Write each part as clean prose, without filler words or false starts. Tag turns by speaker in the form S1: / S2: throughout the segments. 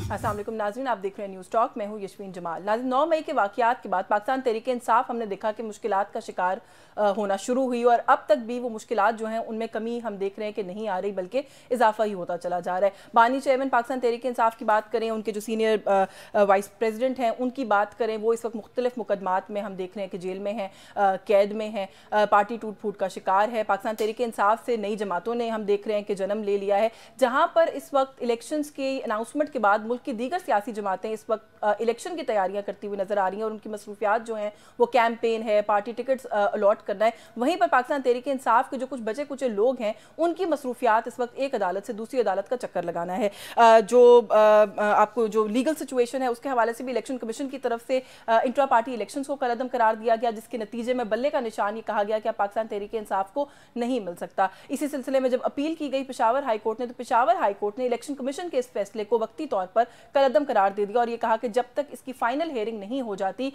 S1: अस्सलाम वालेकुम नाज़रीन, आप देख रहे हैं न्यूज़ टॉक। मैं हूं यशवीन जमाल। नाज़रीन, 9 मई के वाक़यात के बाद पाकिस्तान तहरीक इंसाफ हमने देखा कि मुश्किलात का शिकार होना शुरू हुई और अब तक भी वो मुश्किलात जो हैं उनमें कमी हम देख रहे हैं कि नहीं आ रही, बल्कि इजाफा ही होता चला जा रहा है। बानी चेयरमैन पाकिस्तान तहरीक इंसाफ की बात करें, उनके जो सीनियर वाइस प्रेसिडेंट हैं उनकी बात करें, वो इस वक्त मुख्तलिफ मुकदमात में हम देख रहे हैं कि जेल में हैं, कैद में हैं, पार्टी टूट फूट का शिकार है। पाकिस्तान तहरीक इंसाफ से नई जमातों ने हम देख रहे हैं कि जन्म ले लिया है, जहाँ पर इस वक्त इलेक्शंस की अनाउंसमेंट के बाद मुल्क की दीगर सियासी जमातें इस वक्त इलेक्शन की तैयारियां करती हुई नजर आ रही हैं और उनकी मसरूफियात जो हैं वो कैंपेन है, पार्टी टिकट्स अलॉट करना है। वहीं पर पाकिस्तान तहरीक इंसाफ के जो कुछ बचे कुचे लोग हैं उनकी मसरूफियात इस वक्त एक अदालत से दूसरी अदालत का चक्कर लगाना है। जो आपको जो लीगल सिचुएशन है उसके हवाले से भी इलेक्शन कमीशन की तरफ से इंट्रा पार्टी इलेक्शन को कलअदम करार दिया गया, जिसके नतीजे में बल्ले का निशान ये कहा गया कि पाकिस्तान तहरीक इंसाफ को नहीं मिल सकता। इसी सिलसिले में जब अपील की गई पेशावर हाईकोर्ट ने, तो पेशावर हाईकोर्ट ने इलेक्शन कमीशन के इस फैसले को वक्ती तौर पर कलअदम करार दे दिया और ये कहा कि जब तक इसकी फाइनल हेयरिंग नहीं हो जाती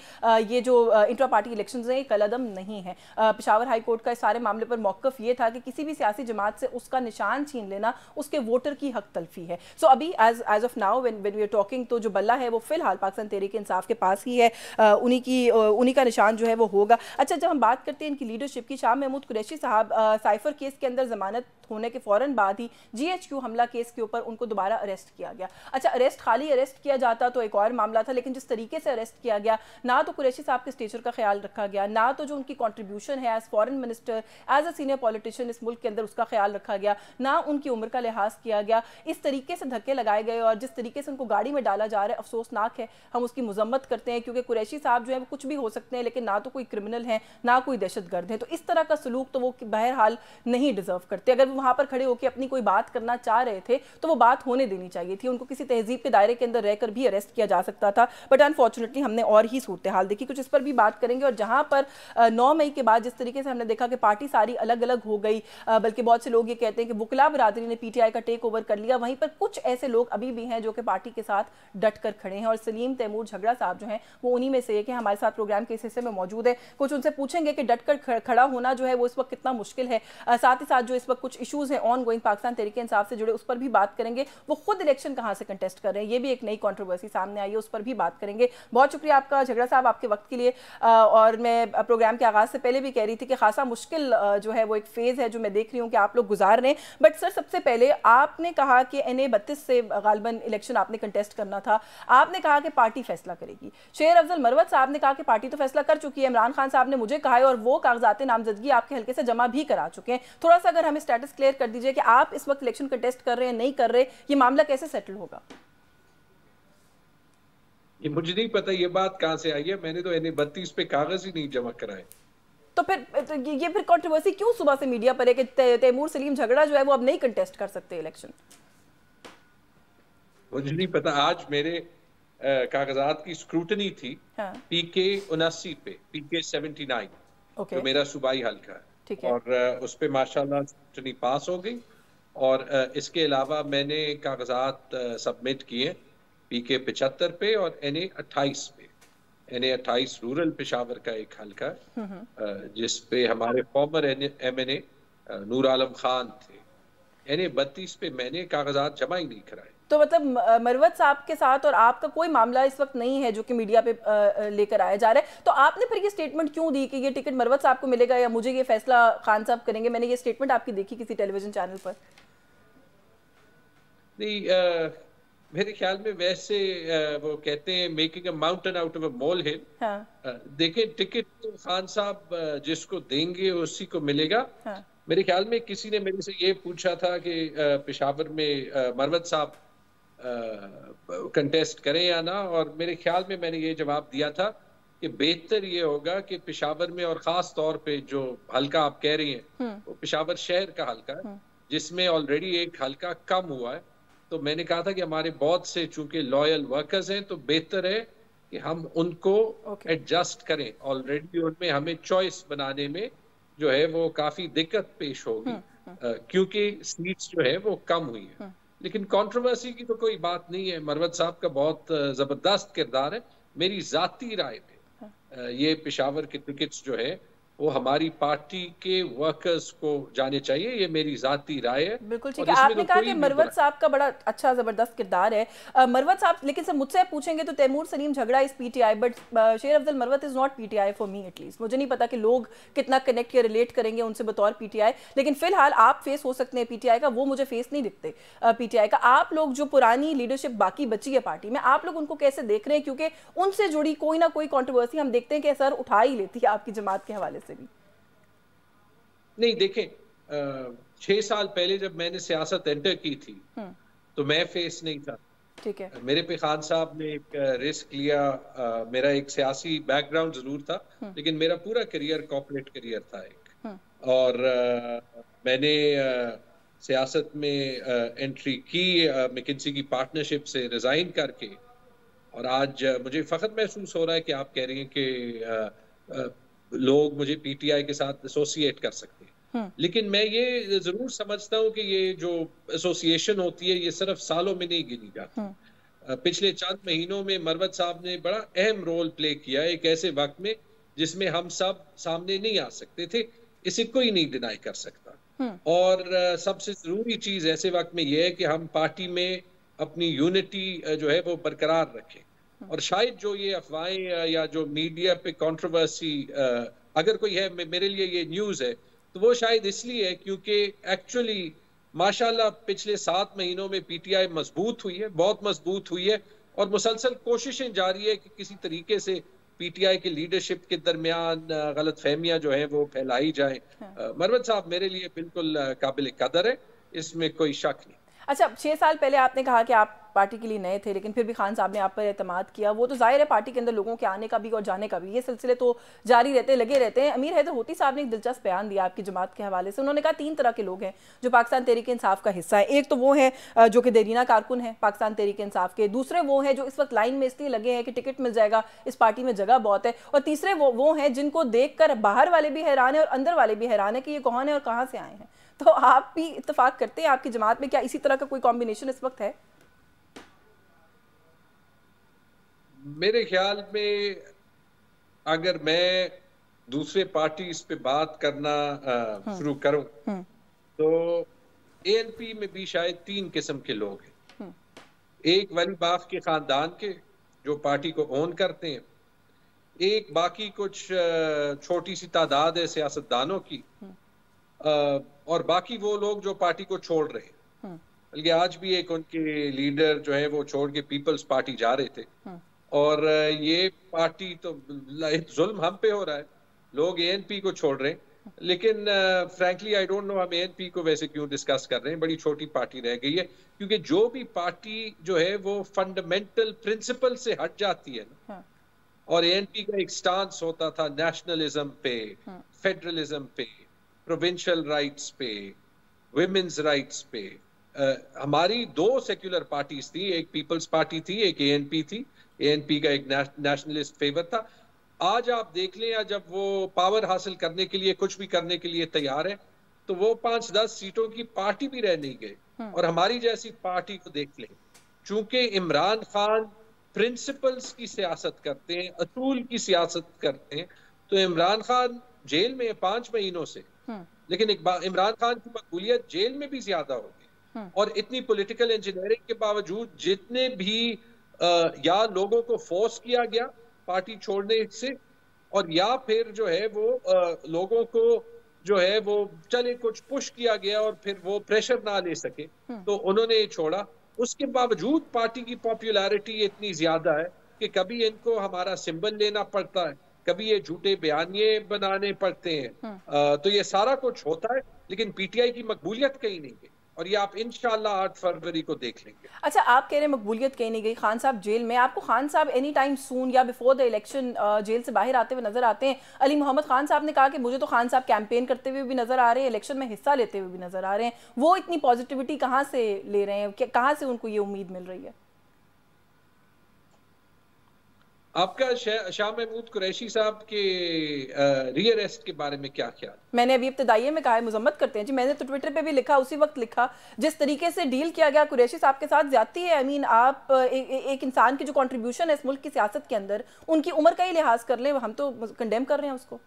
S1: ये जो इंट्रा पार्टी इलेक्शंस हैं ये कलअदम नहीं है। पेशावर हाईकोर्ट का इस सारे मामले पर मौक़िफ़ ये था कि किसी भी सियासी जमात से उसका निशान छीन लेना उसके वोटर की हक तलफी है। सो अभी as of now when we are talking, तो जो बल्ला है वो फिलहाल पाकिस्तान तहरीक इंसाफ के पास ही है, उन्हीं का निशान जो है वो होगा। अच्छा, जब हम बात करते हैं इनकी लीडरशिप की, शाह महमूद कुरैशी साहब साइफर केस के अंदर जमानत होने के फ़ौरन बाद ही GHQ हमला केस के ऊपर उनको दोबारा अरेस्ट किया गया। अच्छा, खाली अरेस्ट किया जाता तो एक और मामला था, लेकिन जिस तरीके से अरेस्ट किया गया, ना तो कुरैशी साहब के स्टेचर का ख्याल रखा गया, ना तो जो उनकी कंट्रीब्यूशन है as foreign minister, as a senior politician इस मुल्क के अंदर उसका ख्याल रखा गया, ना उनकी उम्र का लिहाज किया गया। इस तरीके से धक्के लगाए गए और जिस तरीके से उनको गाड़ी में डाला जा रहा है अफसोसनाक है। हम उसकी मजम्मत करते हैं क्योंकि कुरैशी साहब जो है वो कुछ भी हो सकते हैं, लेकिन ना तो कोई क्रिमिनल है ना कोई दहशतगर्द है, तो इस तरह का सलूक तो वो बहरहाल नहीं डिजर्व करते। अगर वो वहां पर खड़े होकर अपनी कोई बात करना चाह रहे थे तो वो बात होने देनी चाहिए थी, उनको किसी तहजीब के दायरे के अंदर रहकर भी अरेस्ट किया जा सकता था, बट अनफॉर्चुनेटली हमने और ही सूरत हाल देखी। कुछ इस पर भी बात करेंगे। और जहां पर 9 मई के बाद जिस तरीके से हमने देखा कि पार्टी सारी अलग अलग हो गई, बल्कि बहुत से लोग ये कहते हैं कि वकला बरादरी ने PTI का टेक ओवर कर लिया, वहीं पर कुछ ऐसे लोग अभी भी हैं जो कि पार्टी के साथ डट कर खड़े हैं और सलीम तैमूर झगड़ा साहब जो हैं वो उन्हीं में से एक हैं, हमारे साथ प्रोग्राम के इस हिस्से में मौजूद है। कुछ उनसे पूछेंगे कि डट कर खड़ा होना जो है वो इस वक्त कितना मुश्किल है, साथ ही साथ जो इस वक्त कुछ इशूज़ हैं ऑन गोइंग पाकिस्तान तहरीक इंसाफ से जुड़े उस पर भी बात करेंगे। वो खुद इलेक्शन कहाँ से कंटेस्ट कर रहे हैं, ये भी एक नई कंट्रोवर्सी सामने आई है, उस पर भी बात करेंगे। बहुत शुक्रिया आपका झगड़ा साहब आपके वक्त के लिए। और मैं प्रोग्राम के आगाज़ से पहले भी कह रही थी कि खासा मुश्किल जो है वो एक फेज़ है जो मैं देख रही हूँ कि आप लोग गुजार रहे हैं। बट सर, सबसे पहले आपने कहा कि NA 32 से गालिबन इलेक्शन आपने कंटेस्ट करना था, आपने कहा कि पार्टी फैसला करेगी। शेर अफजल मरवत साहब ने कहा कि पार्टी तो फैसला कर चुकी है, इमरान खान साहब ने मुझे कहा है और वो कागजात नामजदगी आपके हल्के से जमा भी करा चुके हैं। थोड़ा सा अगर हमें स्टेटस क्लियर कर दीजिए कि आप इस वक्त इलेक्शन कंटेस्ट कर रहे हैं नहीं कर रहे, ये मामला कैसे सेटल होगा?
S2: ये मुझे नहीं पता ये बात कहां से आई है, मैंने तो NA 32 पे कागज ही नहीं जमा कराए।
S1: तो फिर ये फिर कंट्रोवर्सी क्यों सुबह से मीडिया पर है कि तैमूर सलीम झगड़ा जो है वो अब नहीं कंटेस्ट कर सकते इलेक्शन?
S2: मुझे नहीं पता। आज मेरे कागजात की स्क्रूटनी थी। हाँ। PK 79 पे, PK 79 जो मेरा सूबाई हल्का है, और उस पे माशाल्लाह स्क्रूटनी पास हो गई। और इसके अलावा मैंने कागजात सबमिट किए PK 75 पे और NA 28 पे। NA 28 रूरल पेशावर का एक हल्का जिस पे हमारे फॉर्मर MNA नूर आलम खान थे। NA 32 पे मैंने कागजात जमा ही नहीं कराए।
S1: तो मतलब मरवत साहब के साथ और आपका कोई मामला इस वक्त नहीं है जो कि मीडिया पे लेकर आया जा रहा है, तो आपने फिर ये स्टेटमेंट क्यों दी कि ये टिकट मरवत साहब को मिलेगा या मुझे ये फैसला खान साहब करेंगे? मैंने ये स्टेटमेंट आपकी देखी किसी टेलीविजन चैनल पर।
S2: नहीं, मेरे ख्याल में वैसे वो कहते हैं making a mountain out of a molehill. देखिए, टिकट तो खान साहब जिसको देंगे उसी को मिलेगा। मेरे ख्याल में किसी ने मेरे से ये पूछा था कि पेशावर में मरवत साहब कंटेस्ट करें या ना, और मेरे ख्याल में मैंने ये जवाब दिया था कि बेहतर ये होगा कि पेशावर में, और ख़ास तौर पे जो हल्का आप कह रही हैं वो पेशावर शहर का हल्का है जिसमें ऑलरेडी एक हल्का कम हुआ है। तो मैंने कहा था कि हमारे बहुत से चूंकि लॉयल वर्कर्स हैं तो बेहतर है कि हम उनको एडजस्ट करें। ऑलरेडी उनमें हमें चॉइस बनाने में जो है वो काफ़ी दिक्कत पेश होगी क्योंकि सीट्स जो है वो कम हुई है। लेकिन कंट्रोवर्सी की तो कोई बात नहीं है। मरवत साहब का बहुत ज़बरदस्त किरदार है। मेरी ज़ाती राय में ये पेशावर के टिकट्स जो है वो हमारी पार्टी के वर्कर्स को जाने चाहिए। ये मेरी जाती राय है।
S1: बिल्कुल ठीक है। आपने कहा कि मरवत साहब का बड़ा अच्छा जबरदस्त किरदार है। मरवत साहब, लेकिन सर मुझसे पूछेंगे तो तैमूर सलीम झगड़ा इस पीटीआई, बट शेर Afzal Marwat is not PTI for me at least. मुझे नहीं पता कि लोग कितना कनेक्ट या रिलेट करेंगे उनसे बतौर पीटीआई, लेकिन फिलहाल आप फेस हो सकते हैं पीटीआई का, वो मुझे फेस नहीं दिखते पीटीआई का। आप लोग जो पुरानी लीडरशिप बाकी बची है पार्टी में, आप लोग उनको कैसे देख रहे हैं? क्योंकि उनसे जुड़ी कोई ना कोई कंट्रोवर्सी हम देखते हैं कि सर उठा ही लेती है आपकी जमात के हवाले से भी।
S2: नहीं, देखें, 6 साल पहले जब मैंने सियासत एंटर की थी तो मैं फेस नहीं था।
S1: ठीक है।
S2: मेरे पे खान साहब ने एक रिस्क लिया। मेरा एक सियासी बैकग्राउंड जरूर था, लेकिन मेरा पूरा करियर कॉर्पोरेट करियर था एक। और मैंने सियासत में एंट्री की मैकिन्सी की पार्टनरशिप से रिजाइन करके, और आज मुझे फख्र महसूस हो रहा है कि आप कह रही हैं कि लोग मुझे पीटीआई के साथ एसोसिएट कर सकते हैं। लेकिन मैं ये जरूर समझता हूं कि ये जो एसोसिएशन होती है ये सिर्फ सालों में नहीं गिनी जाती। पिछले चंद महीनों में मरवत साहब ने बड़ा अहम रोल प्ले किया एक ऐसे वक्त में जिसमें हम सब सामने नहीं आ सकते थे। इसे कोई नहीं डिनाई कर सकता। और सबसे जरूरी चीज ऐसे वक्त में यह है कि हम पार्टी में अपनी यूनिटी जो है वो बरकरार रखें। और शायद जो ये अफवाहें या जो मीडिया पे कंट्रोवर्सी अगर कोई है, मेरे लिए ये न्यूज़ है, तो वो शायद इसलिए है क्योंकि एक्चुअली माशाल्लाह पिछले 7 महीनों में पीटीआई मजबूत हुई है, बहुत मजबूत हुई है, और मुसलसल कोशिशें जारी है कि किसी तरीके से पीटीआई के लीडरशिप के दरमियान गलतफहमियां जो है वो फैलाई जाए। मरवत साहब मेरे लिए बिल्कुल काबिल कदर है, इसमें कोई शक नहीं।
S1: अच्छा, 6 साल पहले आपने कहा कि आप पार्टी के लिए नए थे, लेकिन फिर भी खान साहब ने आप पर एतमाद किया। वो तो जाहिर है पार्टी के अंदर लोगों के आने का भी और जाने का भी ये सिलसिले तो जारी रहते लगे रहते हैं। अमीर हैदर होती साहब ने एक दिलचस्प बयान दिया आपकी जमात के हवाले से। उन्होंने कहा 3 तरह के लोग हैं जो पाकिस्तान तहरीक इंसाफ का हिस्सा है। एक तो वो है जो कि देरीना कारकुन है पाकिस्तान तहरीक इंसाफ के, दूसरे वो हैं जो इस वक्त लाइन में इसलिए लगे हैं कि टिकट मिल जाएगा, इस पार्टी में जगह बहुत है, और तीसरे वो हैं जिनको देख कर बाहर वाले भी हैरान है और अंदर वाले भी हैरान है कि ये कौन है और कहाँ से आए हैं। तो आप भी इत्तेफाक करते हैं आपकी जमात में, क्या इसी तरह का कोई कॉम्बिनेशन इस वक्त है?
S2: मेरे ख्याल में अगर मैं दूसरे पार्टीज पे बात करना शुरू करूं तो एएनपी में भी शायद 3 किस्म के लोग हैं। एक वली बाग के खानदान के जो पार्टी को ओन करते हैं, एक बाकी कुछ छोटी सी तादाद है सियासतदानों की, और बाकी वो लोग जो पार्टी को छोड़ रहे हैं। बल्कि आज भी एक उनके लीडर जो है वो छोड़ के पीपल्स पार्टी जा रहे थे। और ये पार्टी तो जुल्म हम पे हो रहा है, लोग एएनपी को छोड़ रहे हैं। लेकिन फ्रैंकली आई डोंट नो हम एएनपी को वैसे क्यों डिस्कस कर रहे हैं, बड़ी छोटी पार्टी रह गई है। क्योंकि जो भी पार्टी जो है वो फंडामेंटल प्रिंसिपल से हट जाती है ना, और एएनपी का एक स्टांस होता था नेशनलिज्म पे, फेडरलिज्म पे, प्रोविंशियल राइट्स पे, विमेन्स राइट्स पे। हमारी 2 सेक्युलर पार्टीज थी, एक पीपल्स पार्टी थी, एक एएनपी थी। एएनपी का एक नेशनलिस्ट फेवर था। आज आप देख लें, या जब वो पावर हासिल करने के लिए कुछ भी करने के लिए तैयार है, तो वो 5-10 सीटों की पार्टी भी रह नहीं गए। और हमारी जैसी पार्टी को देख लें, चूंकि इमरान खान प्रिंसिपल्स की सियासत करते हैं, असूल की सियासत करते हैं, तो इमरान खान जेल में 5 महीनों से, लेकिन इमरान खान की मकबूलियत जेल में भी ज्यादा होगी। और इतनी पॉलिटिकल इंजीनियरिंग के बावजूद जितने भी या लोगों को फोर्स किया गया पार्टी छोड़ने से, और या फिर जो है वो लोगों को जो है वो चले कुछ पुश किया गया और फिर वो प्रेशर ना ले सके तो उन्होंने ये छोड़ा। उसके बावजूद पार्टी की पॉपुलैरिटी इतनी ज्यादा है कि कभी इनको हमारा सिंबल लेना पड़ता है, कभी ये झूठे बयानिए बनाने पड़ते हैं। तो ये सारा कुछ होता है, लेकिन पीटीआई की मकबूलियत कहीं नहीं गई, और ये आप इंशाल्लाह 8 फरवरी को देख लेंगे।
S1: अच्छा, आप कह रहे हैं मकबूलियत कहीं नहीं गई, खान साहब जेल में। आपको खान साहब एनी टाइम सून या बिफोर द इलेक्शन जेल से बाहर आते हुए नजर आते हैं? अली मोहम्मद खान साहब ने कहा कि मुझे तो खान साहब कैंपेन करते हुए भी नजर आ रहे हैं, इलेक्शन में हिस्सा लेते हुए भी नजर आ रहे हैं। वो इतनी पॉजिटिविटी कहाँ से ले रहे हैं, कहाँ से उनको ये उम्मीद मिल रही है?
S2: आपका शाह महमूद कुरैशी साहब के रीअरेस्ट के बारे में क्या ख्याल?
S1: मैंने अभी इब्तिदाइये में कहा है, मुजम्मत करते हैं जी। मैंने तो ट्विटर पे भी लिखा, उसी वक्त लिखा जिस तरीके से डील किया गया कुरैशी साहब के साथ ज्यादती है। आई मीन आप एक इंसान की जो कंट्रीब्यूशन है इस मुल्क की सियासत के अंदर, उनकी उम्र का ही लिहाज कर लें, हम तो कंडेम कर रहे हैं उसको।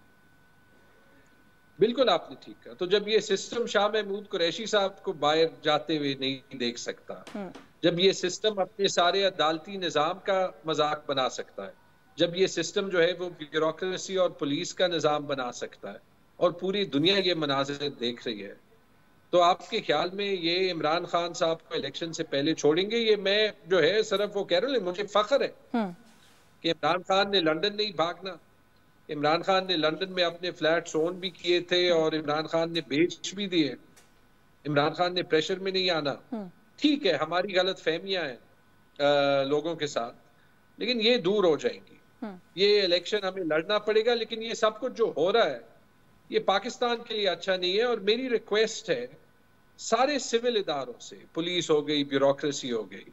S2: बिल्कुल आपने ठीक कहा। तो जब ये सिस्टम शाह महमूद कुरैशी साहब को बाहर जाते हुए नहीं देख सकता, जब ये सिस्टम अपने सारे अदालती निज़ाम का मजाक बना सकता है, जब ये सिस्टम जो है वो ब्यूरोक्रेसी और पुलिस का निज़ाम बना सकता है और पूरी दुनिया ये मनाज़िर देख रही है, तो आपके ख्याल में ये इमरान खान साहब को इलेक्शन से पहले छोड़ेंगे? ये मैं जो है सिर्फ वो कह रहा हूँ, मुझे फख्र है कि इमरान खान ने लंदन नहीं भागना। इमरान खान ने लंदन में अपने फ्लैट्स ओन भी किए थे और इमरान खान ने बेच भी दिए। इमरान खान ने प्रेशर में नहीं आना। ठीक है, हमारी गलत फहमियां हैं लोगों के साथ, लेकिन ये दूर हो जाएंगी। ये इलेक्शन हमें लड़ना पड़ेगा, लेकिन ये सब कुछ जो हो रहा है ये पाकिस्तान के लिए अच्छा नहीं है। और मेरी रिक्वेस्ट है सारे सिविल इदारों से, पुलिस हो गई, ब्यूरोक्रेसी हो गई,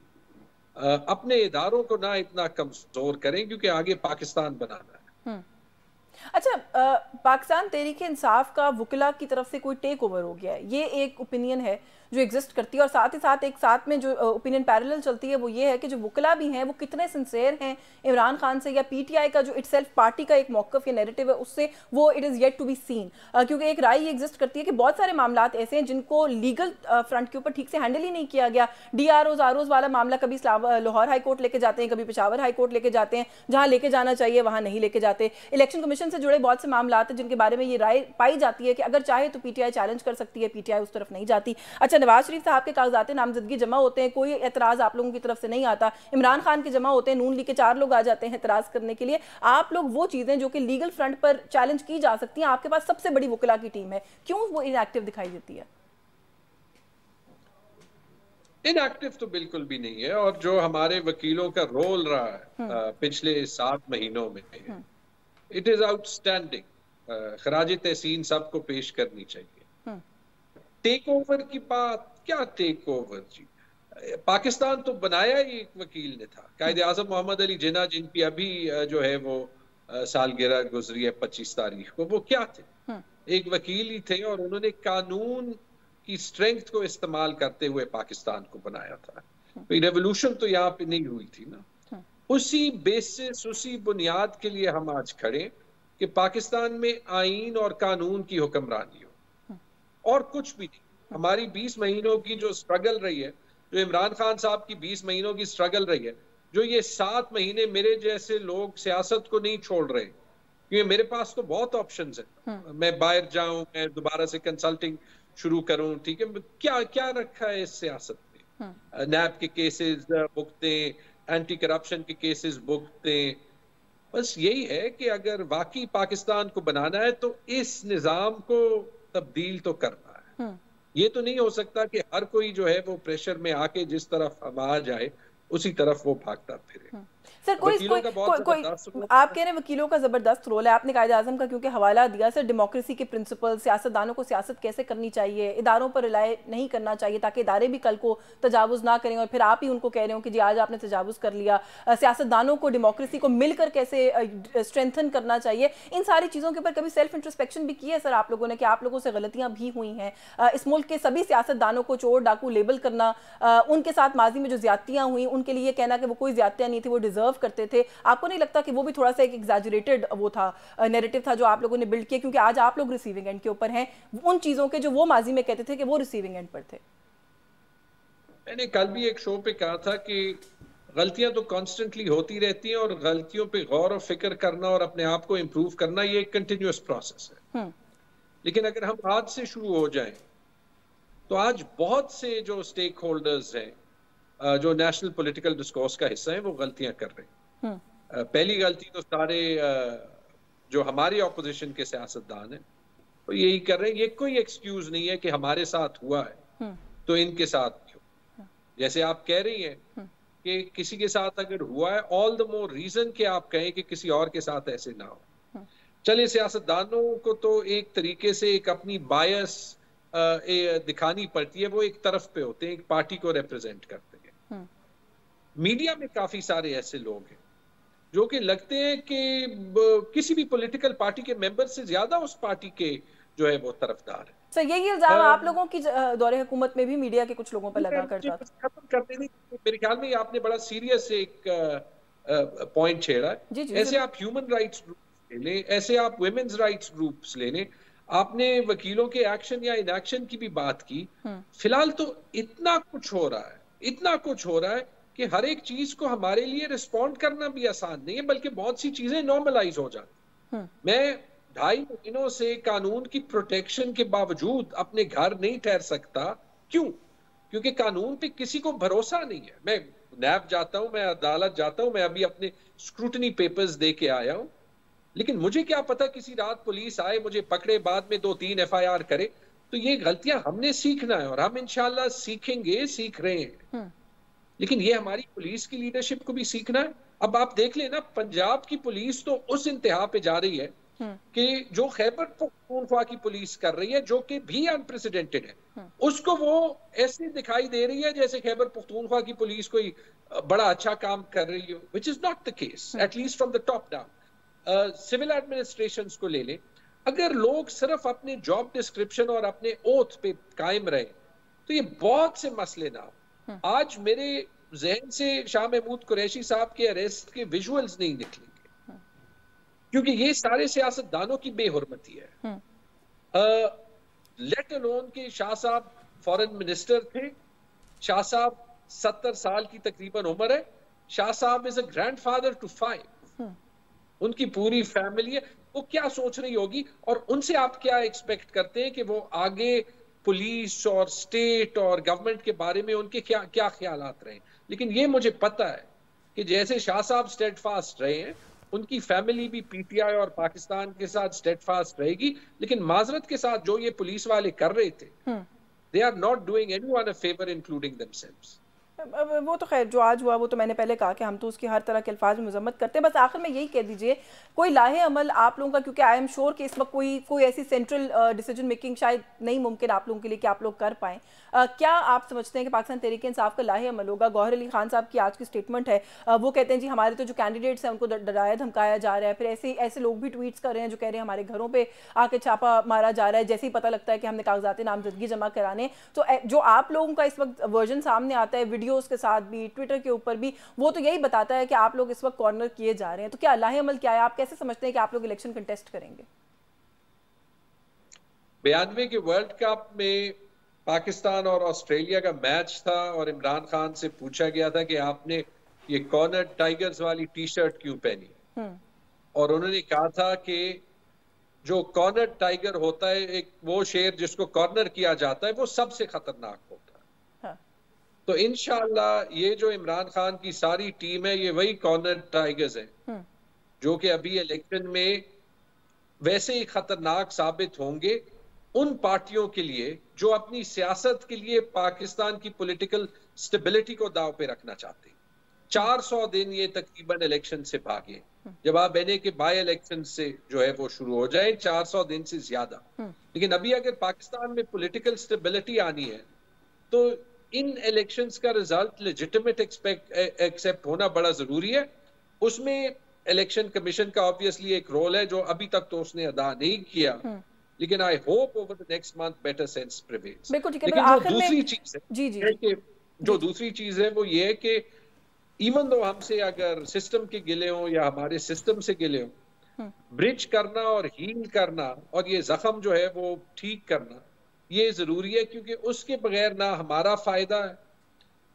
S2: अपने इदारों को ना इतना कमजोर करें, क्योंकि आगे पाकिस्तान बनाना है।
S1: अच्छा, पाकिस्तान तहरीक इंसाफ का वुकला की तरफ से कोई टेक ओवर हो गया है, ये एक ओपिनियन है जो एग्जिस्ट करती है, और साथ ही साथ एक साथ में जो ओपिनियन पैरेलल चलती है वो ये है कि जो वुकला भी हैं वो कितने सिंसेयर हैं इमरान खान से, या पीटीआई का जो इटसेल्फ पार्टी का एक मौकफ या नैरेटिव है उससे, वो it is yet to be seen. क्योंकि एक राय ये एग्जिस्ट करती है कि बहुत सारे मामला ऐसे हैं जिनको लीगल फ्रंट के ऊपर ठीक से हैंडल ही नहीं किया गया। DROs ROs वाला मामला कभी लाहौर हाई कोर्ट लेके जाते हैं, कभी पेशावर हाई कोर्ट लेके जाते हैं, जहाँ लेके जाना चाहिए वहाँ नहीं लेके जाते। इलेक्शन कमीशन से जुड़े बहुत से मामला हैं जिनके बारे में ये राय पाई जाती है कि अगर चाहे तो पीटीआई चैलेंज कर सकती है, पीटीआई उस तरफ नहीं जाती। अच्छा, नवाज शरीफ साहब के कागजात नामजदगी जमा होते हैं, कोई एतराज आप लोगों की तरफ से नहीं आता। इमरान खान के जमा होते हैं, नून लीग के 4 लोग आ जाते हैं एतराज करने के लिए। आप लोग वो चीजें जो कि लीगल फ्रंट पर चैलेंज की जा सकती हैं, आपके पास सबसे बड़ी वुकला की टीम है, क्यों वो इनएक्टिव दिखाई देती है?
S2: इनएक्टिव तो बिल्कुल भी नहीं है, और जो हमारे वकीलों का रोल रहा है पिछले 7 महीनों में, इट इज आउटस्टैंडिंग। खराज तहसीन सबको पेश करनी चाहिए। टेक ओवर की बात, क्या टेक ओवर जी? पाकिस्तान तो बनाया ही एक वकील ने था, कायदे आजम मोहम्मद अली जिन्ना, जिनकी अभी जो है वो सालगिरह गुजरी है 25 तारीख को। वो क्या थे? एक वकील ही थे, और उन्होंने कानून की स्ट्रेंथ को इस्तेमाल करते हुए पाकिस्तान को बनाया था। कोई रेवोल्यूशन तो यहाँ पे नहीं हुई थी ना। उसी बेसिस, उसी बुनियाद के लिए हम आज खड़े कि पाकिस्तान में आईन और कानून की हुक्मरानी हो, और कुछ भी नहीं। हमारी 20 महीनों की जो स्ट्रगल रही है, जो इमरान खान साहब की 20 महीनों की स्ट्रगल रही है, जो ये 7 महीने मेरे जैसे लोग सियासत को नहीं छोड़ रहे, क्योंकि मेरे पास तो बहुत ऑप्शंस है। मैं बाहर जाऊं, मैं दोबारा से कंसल्टिंग शुरू करूं, ठीक है, क्या क्या रखा है इस सियासत में? नैब के केसेस भुगते, एंटी करप्शन के केसेस भुगते। बस यही है कि अगर वाकई पाकिस्तान को बनाना है तो इस निजाम को तब्दील तो करना है। ये तो नहीं हो सकता कि हर कोई जो है वो प्रेशर में आके जिस तरफ हम आ जाए उसी तरफ वो भागता फिरे।
S1: सर, कोई आप कह रहे हैं वकीलों का जबरदस्त रोल है, आपने कायदे आजम का क्योंकि हवाला दिया। सर, डेमोक्रेसी के प्रिंसिपल, सियासतदानों को सियासत कैसे करनी चाहिए, इदारों पर रिलाय नहीं करना चाहिए ताकि इदारे भी कल को तजावुज ना करें, और फिर आप ही उनको कह रहे हो कि जी आज आपने तजावुज कर लिया। सियासतदानों को डेमोक्रेसी को मिलकर कैसे स्ट्रेंथन करना चाहिए, इन सारी चीज़ों के ऊपर कभी सेल्फ इंट्रोस्पेक्शन भी किया है सर आप लोगों ने कि आप लोगों से गलतियां भी हुई हैं? इस मुल्क के सभी सियासतदानों को चोर डाकू लेबल करना, उनके साथ माजी में जो ज्यादतियां हुई उनके लिए कहना कि वो कोई ज्यादतियां नहीं थी, वो डिजर्व करते थे, आपको नहीं लगता कि वो भी थोड़ा सा एक एग्जैजरेटेड वो था, नैरेटिव था जो आप लोगों ने बिल्ड किया, क्योंकि आज आप लोग रिसीविंग एंड के ऊपर हैं उन चीजों के जो वो माजी में कहते थे कि वो रिसीविंग एंड पर थे?
S2: मैंने कल भी एक शो पे कहा था कि गलतियां तो कॉन्स्टेंटली होती रहती हैं, और गलतियों पे गौर और फिक्र करना और अपने आप को इम्प्रूव करना ये एक कंटिन्यूअस प्रोसेस है। लेकिन अगर हम आज से शुरू हो जाएं तो आज बहुत से जो स्टेक होल्डर्स हैं, जो नेशनल पॉलिटिकल डिस्कोर्स का हिस्सा है, वो गलतियां कर रहे हैं। पहली गलती तो सारे जो हमारे ऑपोजिशन के सियासतदान हैं वो यही कर रहे हैं। ये कोई एक्सक्यूज नहीं है कि हमारे साथ हुआ है तो इनके साथ क्यों। जैसे आप कह रही हैं कि किसी के साथ अगर हुआ है, ऑल द मोर रीजन कि आप कहें कि किसी और के साथ ऐसे ना हो। चलिए, सियासतदानों को तो एक तरीके से एक अपनी बायस दिखानी पड़ती है, वो एक तरफ पे होते हैं, एक पार्टी को रिप्रेजेंट करते हैं। मीडिया में काफी सारे ऐसे लोग हैं जो कि लगते हैं कि किसी भी पॉलिटिकल पार्टी के मेंबर से ज्यादा उस पार्टी के जो है वो तरफदार है।
S1: सर, यही इल्जाम आप लोगों की दौरे हुकूमत में भी मीडिया के कुछ लोगों पर लगा करता था।
S2: खत्म कर देने, मेरे ख्याल में आपने बड़ा सीरियस एक पॉइंट छेड़ा है। ऐसे आप ह्यूमन राइट्स ग्रुप्स ले लें, ऐसे आप वुमेन्स राइट्स ग्रुप्स ले लें, आपने वकीलों के एक्शन या इनएक्शन की भी बात की। फिलहाल तो इतना कुछ हो रहा है, इतना कुछ हो रहा है कि हर एक चीज को हमारे लिए रिस्पॉन्ड करना भी आसान नहीं है, बल्कि बहुत सी चीजें नॉर्मलाइज हो जाती। मैं 2.5 महीनों से कानून की प्रोटेक्शन के बावजूद अपने घर नहीं ठहर सकता। क्यों? क्योंकि कानून पे किसी को भरोसा नहीं है। मैं नैब जाता हूं, मैं अदालत जाता हूं, मैं अभी अपने स्क्रूटनी पेपर्स दे के आया हूं, लेकिन मुझे क्या पता किसी रात पुलिस आए, मुझे पकड़े, बाद में 2-3 FIR करे। तो ये गलतियां हमने सीखना है और हम इंशाल्लाह सीखेंगे, सीख रहे हैं। लेकिन ये हमारी पुलिस की लीडरशिप को भी सीखना है। अब आप देख लेना, पंजाब की पुलिस तो उस इंतहा पे जा रही है कि जो खैबर पख्तूनख्वा की पुलिस कर रही है, जो कि भी अनप्रेसिडेंटेड है, उसको वो ऐसे दिखाई दे रही है जैसे खैबर पख्तूनख्वा की पुलिस कोई बड़ा अच्छा काम कर रही हो, which is not the case, at least from the top down. Civil administration को ले लें, अगर लोग सिर्फ अपने जॉब डिस्क्रिप्शन और अपने ओथ पे कायम रहे तो ये बहुत से मसले ना हो। आज मेरे जहन से शाह महमूद कुरैशी साहब के अरेस्ट के विजुअल्स नहीं निकलेंगे, क्योंकि ये सारे सियासतदानों की बेहुरमती है। लेट अलोन के शाह साहब फॉरेन मिनिस्टर थे, शाह साहब 70 साल की तकरीबन उम्र है, शाह साहब इज अ ग्रैंडफादर टू 5, उनकी पूरी फैमिली है। वो क्या सोच रही होगी और उनसे आप क्या एक्सपेक्ट करते हैं कि वो आगे पुलिस और स्टेट और गवर्नमेंट के बारे में उनके क्या क्या ख्यालात रहे। लेकिन ये मुझे पता है कि जैसे शाह साहब स्टेडफास्ट रहे हैं, उनकी फैमिली भी PTI और पाकिस्तान के साथ स्टेडफास्ट रहेगी। लेकिन माजरत के साथ जो ये पुलिस वाले कर रहे थे, they are not doing anyone a favour including themselves.
S1: वो तो खैर जो आज हुआ वो तो मैंने पहले कहा कि हम तो उसकी हर तरह के अल्फाज में मजम्मत करते हैं। बस आखिर में यही कह दीजिए, कोई लाहे अमल आप लोगों का, क्योंकि आई एम श्योर कि इस वक्त कोई ऐसी सेंट्रल डिसीजन मेकिंग शायद नहीं मुमकिन आप लोगों के लिए कि आप लोग कर पाएँ। क्या आप समझते हैं कि पाकिस्तान तहरीक इंसाफ का लाहे अमल होगा? गौहर अली खान साहब की आज की स्टेटमेंट है, वो कहते हैं जी हमारे तो जो कैंडिडेट्स हैं उनको डराया धमकाया जा रहा है। फिर ऐसे लोग भी ट्वीट्स कर रहे हैं जो कह रहे हैं हमारे घरों पर आके छापा मारा जा रहा है जैसे ही पता लगता है कि हमने कागजात नामजदगी जमा कराने। तो जो आप लोगों का इस वक्त वर्जन सामने आता है वीडियोज़ के साथ भी, ट्विटर के ऊपर भी, वो तो यही बताता है कि आप लोग इस वक्त कॉर्नर किए जा रहे हैं। तो क्या लाहे अमल क्या है? आप कैसे समझते हैं कि आप लोग इलेक्शन कंटेस्ट करेंगे?
S2: 92 के वर्ल्ड कप में पाकिस्तान और ऑस्ट्रेलिया का मैच था और इमरान खान से पूछा गया था कि आपने ये कॉर्नर टाइगर्स वाली टी-शर्ट क्यों पहनी, और उन्होंने कहा था कि जो कॉर्नर टाइगर होता है, एक वो शेर जिसको कॉर्नर किया जाता है, वो सबसे खतरनाक होता है। तो इंशाअल्लाह ये जो इमरान खान की सारी टीम है, ये वही कॉर्नर टाइगर्स हैं जो कि अभी इलेक्शन में वैसे ही खतरनाक साबित होंगे उन पार्टियों के लिए जो अपनी सियासत के लिए पाकिस्तान की पॉलिटिकल स्टेबिलिटी को दांव पे रखना चाहते हैं। 400 दिन ये तकरीबन इलेक्शन से भागे, जब आप NA के बाय इलेक्शन से जो है वो शुरू हो जाए, 400 दिन से ज्यादा। लेकिन अभी अगर पाकिस्तान में पॉलिटिकल स्टेबिलिटी आनी है तो इन इलेक्शंस का रिजल्ट लेजिटिमेट एक्सेप्ट होना बड़ा जरूरी है। उसमें इलेक्शन कमीशन का ऑब्वियसली एक रोल है जो अभी तक तो उसने अदा नहीं किया, लेकिन I hope over the next month better sense prevails. लेकिन जो दूसरी चीज है कि जो दूसरी चीज है वो ये है कि इवन दो हमसे अगर सिस्टम के गिले हों या हमारे सिस्टम से गिले हों, ब्रिज करना और हील करना और ये जख्म जो है वो ठीक करना ये जरूरी है, क्योंकि उसके बगैर ना हमारा फायदा है,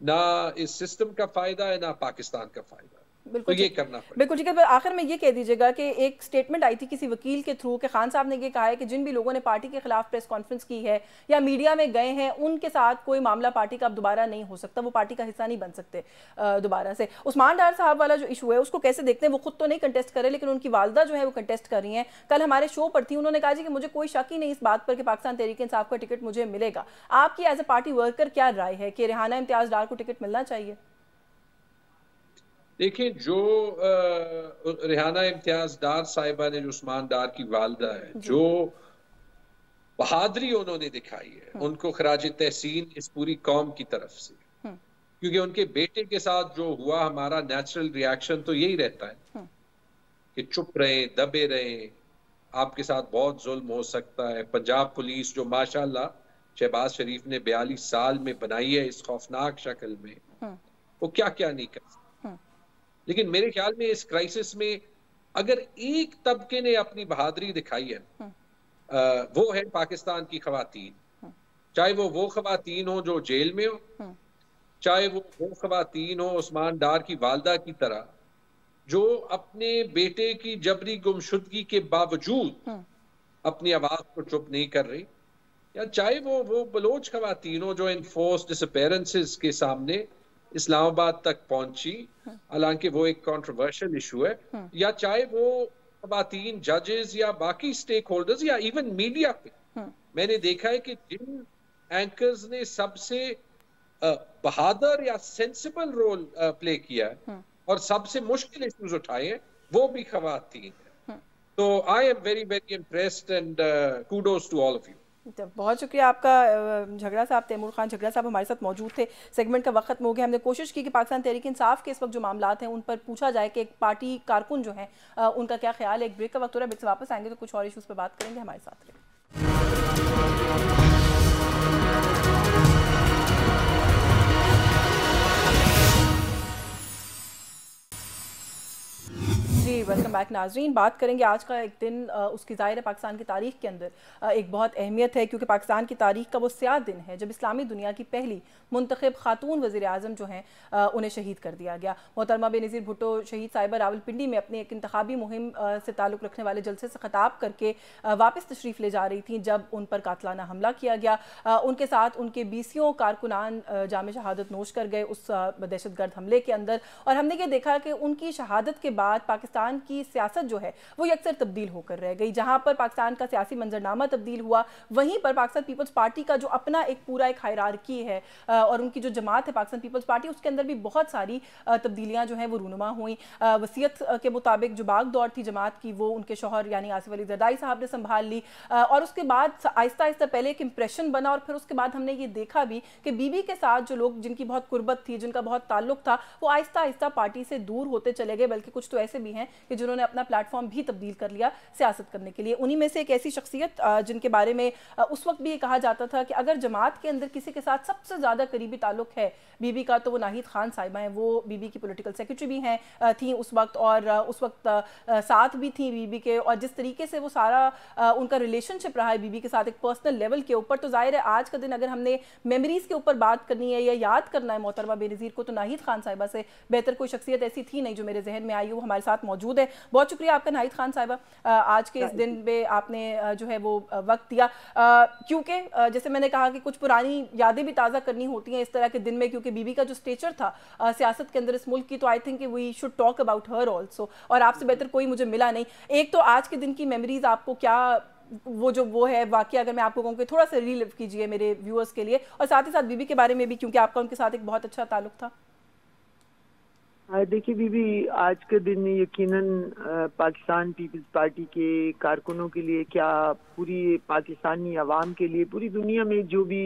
S2: ना इस सिस्टम का फायदा है, ना पाकिस्तान का फायदा।
S1: बिल्कुल
S2: तो ये करना
S1: बिल्कुल ठीक है। आखिर में ये कह दीजिएगा कि एक स्टेटमेंट आई थी किसी वकील के थ्रू कि खान साहब ने ये कहा है कि जिन भी लोगों ने पार्टी के खिलाफ प्रेस कॉन्फ्रेंस की है या मीडिया में गए हैं उनके साथ कोई मामला पार्टी का अब दोबारा नहीं हो सकता, वो पार्टी का हिस्सा नहीं बन सकते दोबारा से। उस्मान डार साहब वाला जो इशू है उसको कैसे देखते हैं? वो खुद तो नहीं कंटेस्ट करे लेकिन उनकी वालदा जो है वो कंटेस्ट कर रही हैं। कल हमारे शो पर थी, उन्होंने कहा जी कि मुझे कोई शक ही नहीं इस बात पर कि पाकिस्तान तहरीक इंसाफ का टिकट मुझे मिलेगा। आपकी एज ए पार्टी वर्कर क्या राय है कि रेहाना इम्तियाज डार को टिकट मिलना चाहिए?
S2: देखिए, जो रेहाना इम्तियाज डार साहिबा ने, जो उस्मान डार की वालदा है, जो बहादुरी उन्होंने दिखाई है, उनको खराज तहसीन इस पूरी कौम की तरफ से, क्योंकि उनके बेटे के साथ जो हुआ, हमारा नेचुरल रिएक्शन तो यही रहता है कि चुप रहें, दबे रहें, आपके साथ बहुत जुल्म हो सकता है। पंजाब पुलिस जो माशाल्लाह शहबाज शरीफ ने 42 साल में बनाई है इस खौफनाक शक्ल में, वो क्या क्या नहीं कर सकती। लेकिन मेरे ख्याल में इस क्राइसिस में अगर एक तबके ने अपनी बहादुरी दिखाई है वो है पाकिस्तान की खवातीन, चाहे वो खवातीन हो जो जेल में हो, चाहे वो खवातीन हो उस्मान डार की वालदा की तरह जो अपने बेटे की जबरी गुमशुदगी के बावजूद अपनी आवाज को चुप नहीं कर रही, या चाहे वो बलोच खवातीन हो जो इनफोर्स डिसअपेरेंसेस के सामने इस्लामाबाद तक पहुंची, हालांकि वो एक कंट्रोवर्शियल इशू है, या चाहे वो खवातीन जजेस या बाकी स्टेक होल्डर्स या इवन मीडिया पे, मैंने देखा है कि जिन एंकर्स ने सबसे बहादुर या सेंसिबल रोल प्ले किया है और सबसे मुश्किल इश्यूज उठाए हैं, वो भी खवातीन है। तो I am very very impressed and kudos to all of you.
S1: बहुत शुक्रिया आपका झगड़ा साहब, तैमूर खान झगड़ा साहब हमारे साथ मौजूद थे। सेगमेंट का वक्त हो गया। हमने कोशिश की कि पाकिस्तान तहरीक इंसाफ के इस वक्त जो मामलात हैं उन पर पूछा जाए कि एक पार्टी कारकुन जो हैं उनका क्या ख्याल है। एक ब्रेक का वक्त हो रहा है, ब्रेक से वापस आएंगे तो कुछ और इशूज़ पर बात करेंगे। हमारे साथ रहे। जी वेलकम बैक नाजरीन। बात करेंगे आज का एक दिन उसकी ज़ाहिर है पाकिस्तान की तारीख के अंदर एक बहुत अहमियत है, क्योंकि पाकिस्तान की तारीख का वो स्याह दिन है जब इस्लामी दुनिया की पहली मुंतखब खातून वज़ीर आज़म जो हैं उन्हें शहीद कर दिया गया। मोहतरमा बेनज़ीर भुट्टो शहीद साहिबा रावलपिंडी में अपनी एक इंतखाबी मुहिम से ताल्लुक़ रखने वाले जलसे से ख़िताब करके वापस तशरीफ़ ले जा रही थी जब उन पर कातलाना हमला किया गया। उनके साथ उनके 20 कारकुनान जाम शहादत नोश कर गए उस दहशतगर्द हमले के अंदर। और हमने ये देखा कि उनकी शहादत के बाद पाकिस्तान की सियासत जो है वो अक्सर तब्दील होकर रह गई। जहां पर पाकिस्तान का सियासी मंजरनामा तब्दील हुआ, वहीं पर पाकिस्तान पीपल्स पार्टी का जो अपना एक पूरा एक हायरार्की है और उनकी जो जमात है पाकिस्तान पीपल्स पार्टी, उसके अंदर भी बहुत सारी तब्दीलियां जो हैं वो रूनुमा हुई। वसीयत के मुताबिक जो बाग दौर थी जमात की वो उनके शौहर यानी आसिफ अली जरदारी साहब ने संभाल ली और उसके बाद आहिस्ता आहिस्ता पहले एक इंप्रेशन बना और फिर उसके बाद हमने ये देखा भी कि बीबी के साथ जो लोग जिनकी बहुत कुर्बत थी, जिनका बहुत ताल्लुक था, वो आहिस्ता आहिस्ता पार्टी से दूर होते चले गए। बल्कि कुछ तो ऐसे भी हैं कि जिन्होंने अपना प्लेटफॉर्म भी तब्दील कर लिया सियासत करने के लिए। उन्हीं में से एक ऐसी शख्सियत जिनके बारे में उस वक्त भी ये कहा जाता था कि अगर जमात के अंदर किसी के साथ सबसे ज़्यादा करीबी ताल्लुक है बीबी का तो वो नाहिद खान साहिबा हैं। वो बीबी की पॉलिटिकल सेक्रेटरी भी हैं थी उस वक्त और उस वक्त साथ भी थी बीबी के। और जिस तरीके से वो सारा उनका रिलेशनशिप रहा है बीबी के साथ एक पर्सनल लेवल के ऊपर, तो जाहिर है आज का दिन अगर हमने मेमोरीज़ के ऊपर बात करनी है या याद करना है मोहतरमा बेनज़ीर को, तो नाहिद खान साहिबा से बेहतर कोई शख्सियत ऐसी थी नहीं जो मेरे जहन में आई। वो हमारे साथ मौजूद है। बहुत शुक्रिया आपका नाहिद खान साहिबा, आज के इस दिन पे आपने जो है वो वक्त दिया, क्योंकि जैसे मैंने कहा कि कुछ पुरानी यादें भी ताज़ा करनी होती हैं इस तरह के दिन में, क्योंकि बीबी का जो स्टेचर था सियासत के अंदर इस मुल्क की, तो I think we should talk about her also. और आपसे बेहतर कोई मुझे मिला नहीं। एक तो आज के दिन की मेमोरीज आपको क्या वो है वाकया, अगर मैं आपको कहूँ कि थोड़ा सा रिलीव कीजिए मेरे व्यूअर्स के लिए, और साथ ही साथ बीबी के बारे में भी, क्योंकि आपका उनके साथ एक बहुत अच्छा ताल्लुक था।
S3: देखिए बीबी, आज के दिन यकीनन पाकिस्तान पीपल्स पार्टी के कारकुनों के लिए, क्या पूरी पाकिस्तानी अवाम के लिए, पूरी दुनिया में जो भी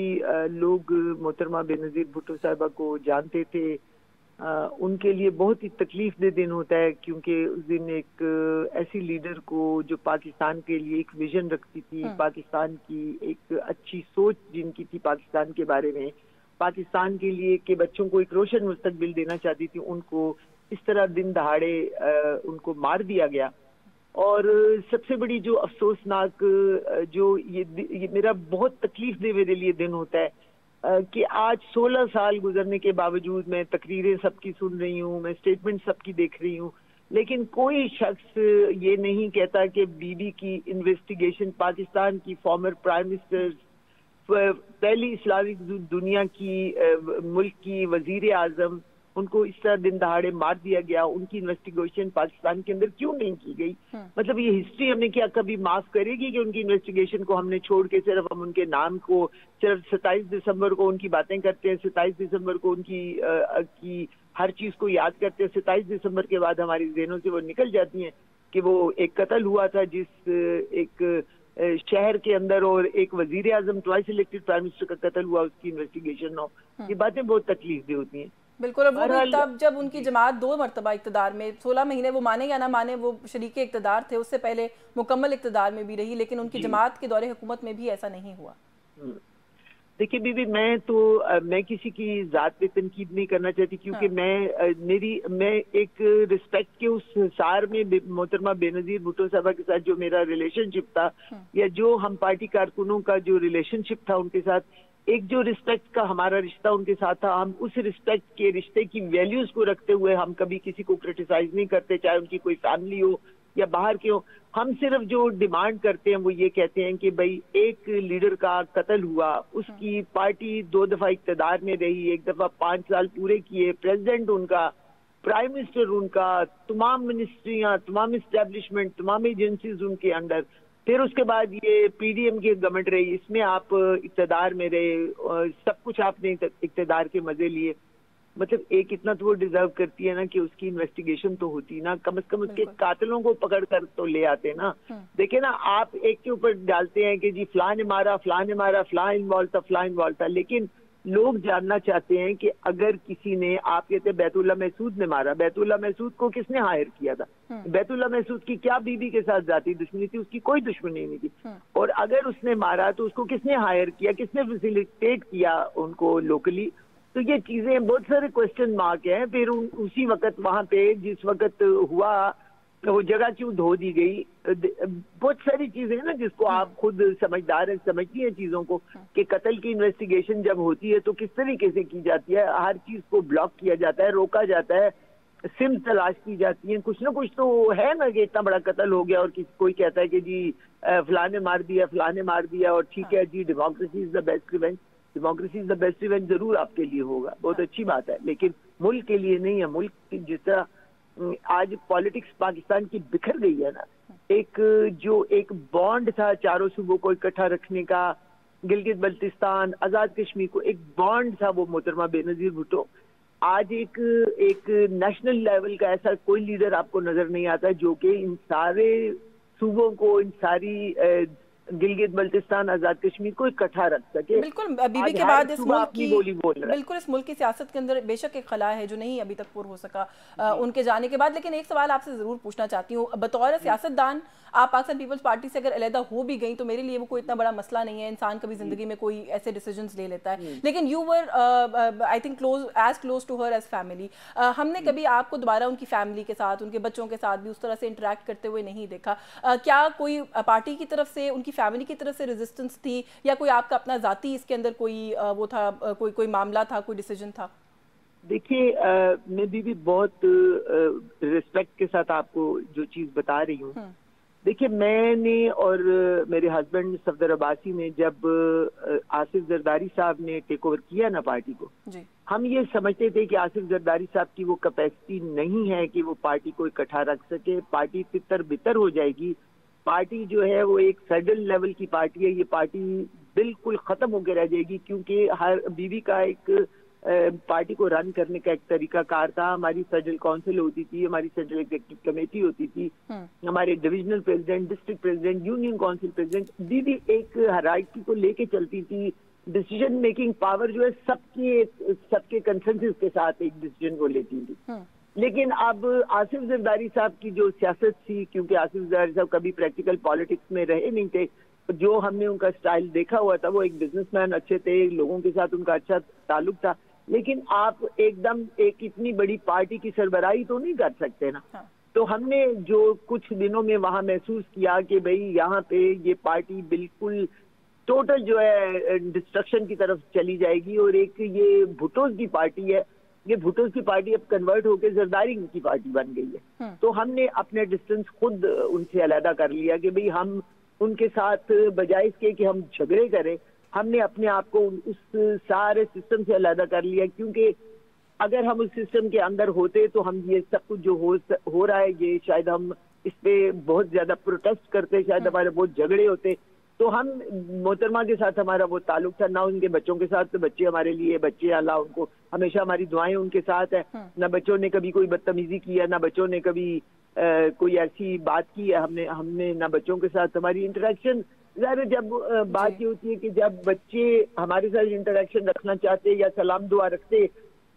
S3: लोग मोहतरमा बेनज़ीर भुट्टो साहिबा को जानते थे उनके लिए बहुत ही तकलीफ दे दिन होता है, क्योंकि उस दिन एक ऐसी लीडर को जो पाकिस्तान के लिए एक विजन रखती थी, पाकिस्तान की एक अच्छी सोच जिनकी थी पाकिस्तान के बारे में, पाकिस्तान के लिए के बच्चों को एक रोशन मुस्तकबिल देना चाहती थी, उनको इस तरह दिन दहाड़े उनको मार दिया गया। और सबसे बड़ी जो अफसोसनाक जो ये मेरा बहुत तकलीफ दे मेरे लिए दिन होता है कि आज 16 साल गुजरने के बावजूद मैं तकरीरें सबकी सुन रही हूँ, मैं स्टेटमेंट सबकी देख रही हूँ, लेकिन कोई शख्स ये नहीं कहता कि बीबी की इन्वेस्टिगेशन, पाकिस्तान की फॉर्मर प्राइम मिनिस्टर, पहली इस्लामिक दुनिया की मुल्क की वजीर आजम, उनको इस तरह दिन दहाड़े मार दिया गया, उनकी इन्वेस्टिगेशन पाकिस्तान के अंदर क्यों नहीं की गई? मतलब ये हिस्ट्री हमने क्या कभी माफ करेगी कि उनकी इन्वेस्टिगेशन को हमने छोड़ के सिर्फ हम उनके नाम को, सिर्फ 27 दिसंबर को उनकी बातें करते हैं, 27 दिसंबर को उनकी की हर चीज को याद करते हैं, 27 दिसंबर के बाद हमारी ज़हनों से वो निकल जाती हैं कि वो एक कत्ल हुआ था जिस एक शहर के अंदर, और एक वजीर आजम ट्वाइस इलेक्टेड प्राइम मिनिस्टर का कत्ल हुआ, उसकी इन्वेस्टिगेशन हो। ये बातें बहुत तकलीफ दी होती हैं।
S1: बिल्कुल। और वो भी तब जब उनकी जमात 2 मरतबा इक़्तिदार में, 16 महीने वो माने या ना माने वो शरीके इक़्तिदार थे, उससे पहले मुकम्मल इक़्तिदार में भी रही, लेकिन उनकी जमात के दौरे हुकूमत में भी ऐसा नहीं हुआ।
S3: देखिए बीबी, मैं किसी की जात पे तनकीद नहीं करना चाहती, क्योंकि मैं एक रिस्पेक्ट के उस सार में मोहतरमा बेनजीर भुट्टो साहबा के साथ जो मेरा रिलेशनशिप था, या जो हम पार्टी कारकुनों का जो रिलेशनशिप था उनके साथ, एक जो रिस्पेक्ट का हमारा रिश्ता उनके साथ था, हम उस रिस्पेक्ट के रिश्ते की वैल्यूज को रखते हुए हम कभी किसी को क्रिटिसाइज नहीं करते, चाहे उनकी कोई फैमिली हो या बाहर के हो। हम सिर्फ जो डिमांड करते हैं वो ये कहते हैं कि भाई एक लीडर का कत्ल हुआ, उसकी पार्टी 2 दफा इक्तदार में रही, 1 दफा 5 साल पूरे किए, प्रेसिडेंट उनका, प्राइम मिनिस्टर उनका, तमाम मिनिस्ट्रियां, तमाम इस्टेब्लिशमेंट, तमाम एजेंसीज उनके अंडर, फिर उसके बाद ये पीडीएम की गवर्नमेंट रही, इसमें आप इक्तदार में रहे, सब कुछ आपने इक्तदार के मजे लिए। मतलब एक इतना तो वो डिजर्व करती है ना कि उसकी इन्वेस्टिगेशन तो होती ना, कम से कम उसके कातिलों को पकड़ कर तो ले आते ना। देखिए ना, आप एक के ऊपर डालते हैं कि जी फलां ने मारा, फलां ने मारा, फलां इन्वॉल्व था, फलां इन्वॉल्व था, लेकिन लोग जानना चाहते हैं कि अगर किसी ने, आप कहते हैं बैतुल्ला महसूद ने मारा, बैतुल्ला महसूद को किसने हायर किया था? बैतुल्ला महसूद की क्या बीबी के साथ जाती दुश्मनी थी? उसकी कोई दुश्मनी नहीं थी। और अगर उसने मारा तो उसको किसने हायर किया, किसने फैसिलिटेट किया उनको लोकली? तो ये चीजें, बहुत सारे क्वेश्चन मार्क हैं। फिर उसी वक्त वहां पे जिस वक्त हुआ वो जगह क्यों धो दी गई, बहुत सारी चीजें हैं ना जिसको आप खुद समझदार हैं, समझती हैं चीजों को, कि कत्ल की इन्वेस्टिगेशन जब होती है तो किस तरीके से की जाती है, हर चीज को ब्लॉक किया जाता है, रोका जाता है, सिम तलाश की जाती है, कुछ ना कुछ तो है ना कि इतना बड़ा कत्ल हो गया और कोई कहता है कि जी फलां ने मार दिया, फलां ने मार दिया, और ठीक है जी democracy is the best revenge. Democracy is the best event जरूर आपके लिए होगा, बहुत अच्छी बात है, लेकिन मुल्क के लिए नहीं है। मुल्क जिस तरह आज पॉलिटिक्स पाकिस्तान की बिखर गई है ना, एक बॉन्ड था चारों सूबों को इकट्ठा रखने का, गिलगित बल्तिस्तान, आजाद कश्मीर को एक बॉन्ड था, वो मोहतरमा बेनजीर भुट्टो। आज एक नेशनल लेवल का ऐसा कोई लीडर आपको नजर नहीं आता जो कि इन सारे सूबों को, इन सारी गिलगित बल्तिस्तान, आजाद कश्मीर को इकट्ठा रख सके।
S1: बिल्कुल, बीबी के बाद इस मुल्क की बिल्कुल इस मुल्क की सियासत के अंदर बेशक एक खला है जो नहीं अभी तक पूरा हो सका उनके जाने के बाद। लेकिन एक सवाल आपसे जरूर पूछना चाहती हूँ, बतौर सियासतदान आप पाकिस्तान पीपल्स पार्टी से अगर अलहदा हो भी गई तो मेरे लिए वो कोई इतना बड़ा मसला नहीं है, इंसान कभी जिंदगी में कोई ऐसे डिसीजंस ले लेता है, लेकिन you were I think close to her as family. हमने कभी आपको दोबारा उनकी फैमिली के साथ, उनके बच्चों के साथ भी उस तरह से इंटरेक्ट करते हुए नहीं देखा। क्या कोई पार्टी की तरफ से, उनकी फैमिली की तरफ से रेजिस्टेंस थी, या कोई आपका अपना जाती इसके अंदर कोई वो था, कोई मामला था, कोई डिसीजन था?
S3: देखिए, मैं भी बहुत रिस्पेक्ट के साथ आपको जो चीज बता रही हूँ, देखिए मैंने और मेरे हस्बैंड सफदर अब्बासी ने जब आसिफ जरदारी साहब ने टेक ओवर किया ना पार्टी को, हम ये समझते थे कि आसिफ जरदारी साहब की वो कैपेसिटी नहीं है कि वो पार्टी को इकट्ठा रख सके, पार्टी तितर बितर हो जाएगी, पार्टी जो है वो एक फेडरल लेवल की पार्टी है, ये पार्टी बिल्कुल खत्म होकर रह जाएगी, क्योंकि हर बीवी का एक पार्टी को रन करने का एक तरीका कार था। हमारी फेडरल काउंसिल होती थी, हमारी सेंट्रल एग्जीक्यूटिव कमेटी होती थी, हमारे divisional president, district president, union council president, दीदी एक हायरार्की को लेके चलती थी। डिसीजन मेकिंग पावर जो है सबके कंसेंसस के साथ एक डिसीजन को लेती थी। लेकिन अब आसिफ जरदारी साहब की जो सियासत थी, क्योंकि आसिफ जरदारी साहब कभी प्रैक्टिकल पॉलिटिक्स में रहे नहीं थे, जो हमने उनका स्टाइल देखा हुआ था, वो एक बिजनेसमैन अच्छे थे, लोगों के साथ उनका अच्छा ताल्लुक था, लेकिन आप एकदम एक इतनी बड़ी पार्टी की सरबराही तो नहीं कर सकते ना। तो हमने जो कुछ दिनों में वहां महसूस किया कि भाई यहाँ पे ये पार्टी बिल्कुल टोटल जो है डिस्ट्रक्शन की तरफ चली जाएगी, और एक ये भुट्टोज की पार्टी है, ये भुट्टोज की पार्टी अब कन्वर्ट होकर जरदारी की पार्टी बन गई है। तो हमने अपने डिस्टेंस खुद उनसे अलहदा कर लिया कि भाई हम उनके साथ बजाय इसके कि हम झगड़े करें, हमने अपने आप को उस सारे सिस्टम से अलहदा कर लिया, क्योंकि अगर हम उस सिस्टम के अंदर होते तो हम ये सब कुछ जो हो रहा है, ये शायद हम इस पे बहुत ज्यादा प्रोटेस्ट करते, शायद हमारे बहुत झगड़े होते। तो हम मोहतरमा के साथ हमारा वो ताल्लुक था ना, उनके बच्चों के साथ, तो बच्चे हमारे लिए बच्चे, अल्लाह उनको हमेशा हमारी दुआएं उनके साथ है। ना बच्चों ने कभी कोई बदतमीजी की है, ना बच्चों ने कभी कोई ऐसी बात की है, हमने ना बच्चों के साथ हमारी इंटरेक्शन। ज़ाहिर जब बात ये होती है कि जब बच्चे हमारे साथ इंटरेक्शन रखना चाहते या सलाम दुआ रखते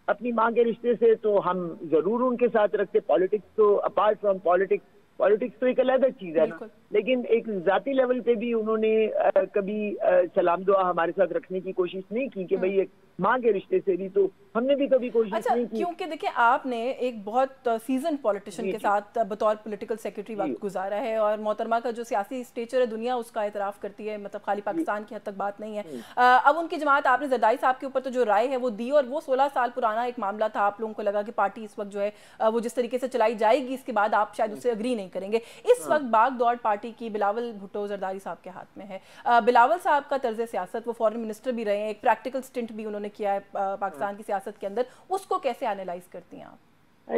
S3: अपनी माँ के रिश्ते से, तो हम जरूर उनके साथ रखते। पॉलिटिक्स तो अपार्ट फ्रॉम पॉलिटिक्स पॉलिटिक्स तो एक अलग चीज है ना, लेकिन एक जाती लेवल पे भी उन्होंने कभी सलाम दुआ हमारे साथ रखने की कोशिश नहीं की कि भाई एक माँ के रिश्ते से भी, तो हमने भी कभी कोशिश नहीं की।
S1: क्योंकि देखिए आपने एक बहुत सीजन पॉलिटिशियन के साथ बतौर पॉलिटिकल सेक्रेटरी वक्त गुजारा है और मोहतरमा का जो सियासी स्टेचर है दुनिया उसका एतराफ़ करती है, मतलब खाली पाकिस्तान की हद तक बात नहीं है। अब उनकी जमात, आपने जरदारी साहब के ऊपर तो जो राय है वो दी, और वो 16 साल पुराना एक मामला था, आप लोगों को लगा कि पार्टी इस वक्त जो है वो जिस तरीके से चलाई जाएगी इसके बाद आप शायद उससे अग्री नहीं करेंगे। इस वक्त भाग दौड़ पार्टी की बिलावल भुट्टो जरदारी साहब के हाथ में है। बिलावल साहब का तर्ज सियासत, वो फॉरेन मिनिस्टर भी रहे हैं, एक प्रैक्टिकल स्टिंट भी उन्होंने किया है पाकिस्तान की सियासत के अंदर, उसको कैसे एनालाइज करती हैं आप?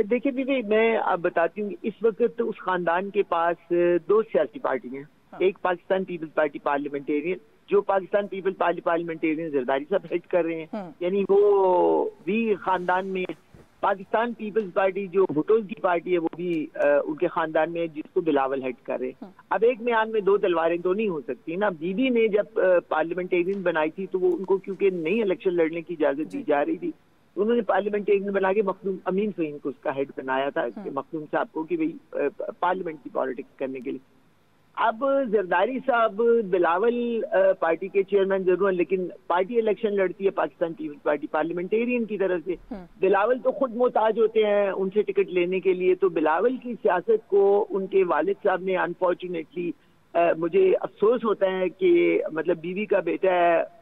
S3: देखिए बीबी, मैं आप बताती हूँ, इस वक्त उस खानदान के पास दो सियासी पार्टी हैं। एक पाकिस्तान पीपल्स पार्टी पार्लियामेंटेरियन, जो पाकिस्तान पीपल्स पार्टी पार्लियामेंटेरियन जरदारी साहब हेड कर रहे हैं, यानी वो भी खानदान में। पाकिस्तान पीपल्स पार्टी जो भुट्टो की पार्टी है वो भी उनके खानदान में, जिसको बिलावल हेड कर रहे हैं। अब एक म्यान में दो तलवारें तो नहीं हो सकती ना। बीबी ने जब पार्लियामेंटेरियन बनाई थी तो वो उनको क्योंकि नई इलेक्शन लड़ने की इजाजत दी जा रही थी, उन्होंने पार्लियामेंटेरियन बना के मखदूम अमीन फ़हीम को उसका हेड बनाया था, मखदूम साहब को, कि भाई पार्लियामेंट की पॉलिटिक्स करने के लिए। अब जरदारी साहब बिलावल पार्टी के चेयरमैन जरूर हैं, लेकिन पार्टी इलेक्शन लड़ती है पाकिस्तान पीपल्स पार्टी पार्लियामेंटेरियन की तरफ से। बिलावल तो खुद मोहताज होते हैं उनसे टिकट लेने के लिए। तो बिलावल की सियासत को उनके वालिद साहब ने अनफॉर्चुनेटली, मुझे अफसोस होता है कि मतलब बीवी का बेटा है,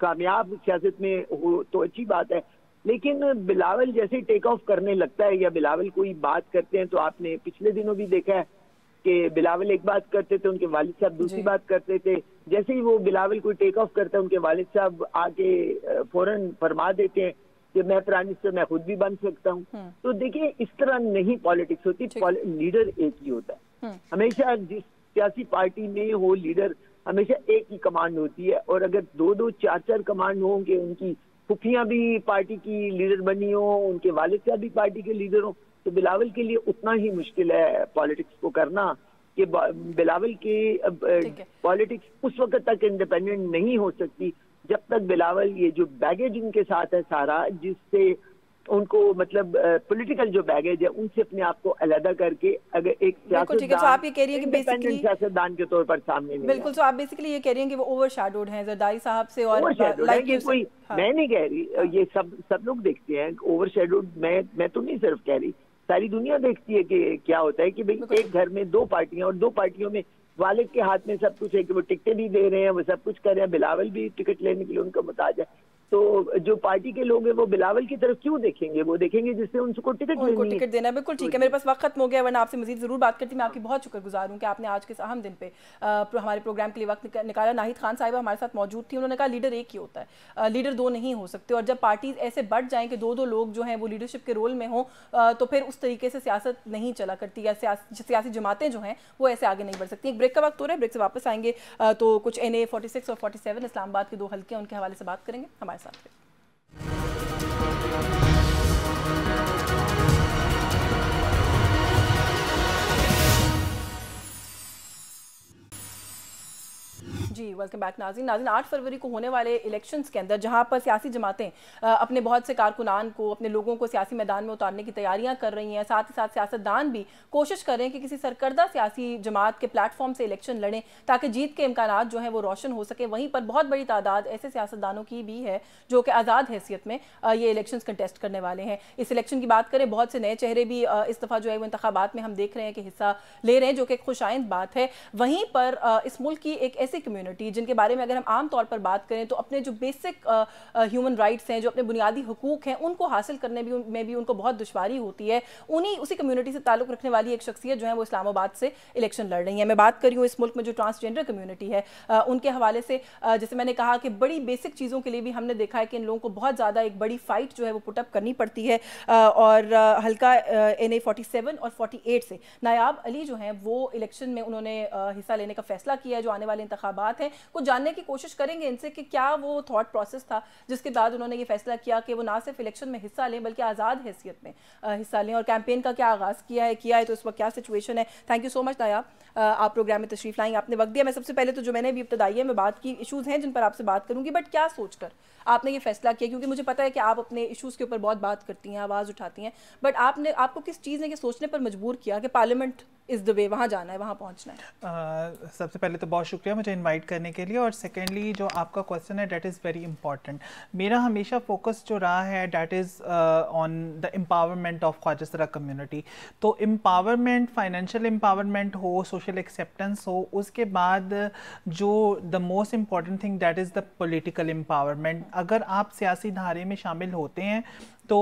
S3: कामयाब सियासत में हो तो अच्छी बात है, लेकिन बिलावल जैसे टेक ऑफ करने लगता है या बिलावल कोई बात करते हैं, तो आपने पिछले दिनों भी देखा है कि बिलावल एक बात करते थे, उनके वालिद साहब दूसरी बात करते थे। जैसे ही वो बिलावल कोई टेक ऑफ करता है, उनके वालिद साहब आके फौरन फरमा देते हैं कि मैं प्राइम मिनिस्टर, मैं खुद भी बन सकता हूँ। तो देखिए, इस तरह नहीं पॉलिटिक्स होती। लीडर एक ही होता है हमेशा, जिस सियासी पार्टी में हो लीडर हमेशा एक ही कमांड होती है। और अगर दो दो चार चार कमांड होंगे, उनकी फुफियां भी पार्टी की लीडर बनी हो, उनके वालिद साहब भी पार्टी के लीडर हो, तो बिलावल के लिए उतना ही मुश्किल है पॉलिटिक्स को करना कि बिलावल के पॉलिटिक्स उस वक्त तक इंडिपेंडेंट नहीं हो सकती जब तक बिलावल ये जो बैगेज उनके साथ है सारा, जिससे उनको मतलब पॉलिटिकल जो बैगेज है उनसे अपने आप को अलग करके अगर एक सियासतदान के तौर पर सामने
S1: बिल्कुल, तो आप बेसिकली ये कह रही हैं कि वो ओवरशैडोड हैं जरदारी साहब से। और
S3: कोई मैं नहीं कह रही, ये सब लोग देखते हैं ओवरशैडोड। मैं तो नहीं सिर्फ कह रही, सारी दुनिया देखती है कि क्या होता है कि भाई एक घर में दो पार्टियां, और दो पार्टियों में वालिद के हाथ में सब कुछ है कि वो टिकटें भी दे रहे हैं, वो सब कुछ कर रहे हैं। बिलावल भी टिकट लेने के लिए उनका मुताज है। तो जो पार्टी के लोग हैं वो बिलावल की तरफ क्यों देखेंगे? वो देखेंगे जिससे उनको टिकट
S1: देना। बिल्कुल ठीक है, मेरे पास वक्त खत्म हो गया, वरना आपसे मजीद जरूर बात करती। मैं आपकी बहुत शुक्रगुजार हूँ कि आपने आज के अहम दिन पे हमारे प्रोग्राम के लिए वक्त निकाला। नाहिद खान साहिबा हमारे साथ मौजूद थी, उन्होंने कहा लीडर एक ही होता है, लीडर दो नहीं हो सकते। और जब पार्टीज ऐसे बढ़ जाएं कि दो दो लोग जो हैं वो लीडरशिप के रोल में हों, तो फिर उस तरीके से सियासत नहीं चला करती, या सियासी जमातें जो हैं वो ऐसे आगे नहीं बढ़ सकती। एक ब्रेक का वक्त हो रहा है, ब्रेक से वापस आएंगे तो कुछ NA 46 और 47 इस्लामाबाद के दो हल्के हैं, उनके हवाले से बात करेंगे। हमारे साथ जी, वेलकम बैक नाज़रीन। 8 फरवरी को होने वाले इलेक्शंस के अंदर जहां पर सियासी जमातें अपने बहुत से कारकुनान को, अपने लोगों को सियासी मैदान में उतारने की तैयारियां कर रही हैं, साथ ही साथ सियासतदान भी कोशिश कर रहे हैं कि किसी सरकर्दा सियासी जमात के प्लेटफॉर्म से इलेक्शन लड़ें ताकि जीत के इम्कानात जो हैं वो रोशन हो सके। वहीं पर बहुत बड़ी तादाद ऐसे सियासतदानों की भी है जो कि आज़ाद हैसियत में ये इलेक्शंस कंटेस्ट करने वाले हैं। इस इलेक्शन की बात करें, बहुत से नए चेहरे भी इस दफ़ा जो है वो इंतखाबात में हम देख रहे हैं कि हिस्सा ले रहे हैं, जो कि खुशाइंद बात है। वहीं पर इस मुल्क की एक ऐसी कम्युनिटी जिनके बारे में अगर हम आम तौर पर बात करें तो अपने जो बेसिक ह्यूमन राइट्स हैं, जो अपने बुनियादी हुकूक हैं, उनको हासिल करने में भी उनको बहुत दुश्वारी होती है। उसी कम्युनिटी से ताल्लुक़ रखने वाली एक शख्सियत जो है वो इस्लामाबाद से इलेक्शन लड़ रही है। मैं बात कर रही हूँ इस मुल्क में जो ट्रांसजेंडर कम्युनिटी है उनके हवाले से। जैसे मैंने कहा कि बड़ी बेसिक चीज़ों के लिए भी हमने देखा है कि इन लोगों को बहुत ज़्यादा एक बड़ी फाइट जो है वो पुटअप करनी पड़ती है। और हल्का NA 47 और 48 से नायाब अली जो हैं वो इलेक्शन में उन्होंने हिस्सा लेने का फैसला किया है। जो आने वाले इंतखाबात हैं, कुछ जानने की कोशिश करेंगे इनसे कि क्या वो थॉट प्रोसेस था जिसके बाद उन्होंने ये फैसला किया कि वो ना सिर्फ इलेक्शन में हिस्सा लें बल्कि आज़ाद हैसियत में हिस्सा लें, और कैंपेन का क्या आगाज़ किया है तो इस वक्त क्या सिचुएशन है। थैंक यू सो मच नायाब, आप प्रोग्राम में तशरीफ़ लाएंगे, आपने वक्त दिया। मैं सबसे पहले तो जो मैंने भी इब्तदाई में बात की, इशूज़ हैं जिन पर आपसे बात करूँगी, बट क्या सोचकर आपने ये फैसला किया? क्योंकि मुझे पता है कि आप अपने इशूज़ के ऊपर बहुत बात करती हैं, आवाज़ उठाती हैं, बट आपको किस चीज़ ने ये सोचने पर मजबूर किया कि पार्लियामेंट इस द वे वहाँ जाना है, वहाँ पहुँचना है?
S4: सबसे पहले तो बहुत शुक्रिया मुझे इनवाइट करने के लिए, और सेकेंडली जो आपका क्वेश्चन है डेट इज़ वेरी इंपॉर्टेंट। मेरा हमेशा फोकस जो रहा है that is on the empowerment of khwaja sira community. तो एम्पावरमेंट, फाइनेंशियल एम्पावरमेंट हो, सोशल एक्सेप्टेंस हो, उसके बाद जो the most important thing that is the political empowerment. अगर आप सियासी धारे में शामिल होते हैं तो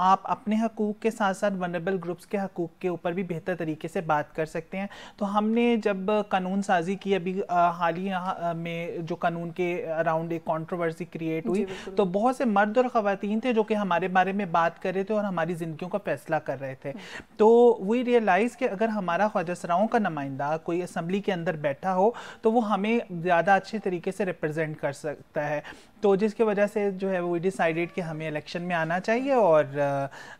S4: आप अपने हकूक़ के साथ साथ वनरेबल ग्रुप्स के हकूक़ के ऊपर भी बेहतर तरीके से बात कर सकते हैं। तो हमने जब कानून साजी की, अभी हालिया में जो कानून के अराउंड एक कंट्रोवर्सी क्रिएट हुई, तो बहुत से मर्द और ख़वातीन थे जो कि हमारे बारे में बात कर रहे थे और हमारी ज़िंदगियों का फैसला कर रहे थे। तो वी रियलाइज़ कि अगर हमारा ख्वाजा सराओं का नुमाइंदा कोई असम्बली के अंदर बैठा हो तो वो हमें ज़्यादा अच्छे तरीके से रिप्रेजेंट कर सकता है। तो जिसकी वजह से जो है वो डिसाइडेड कि हमें इलेक्शन में आना चाहिए और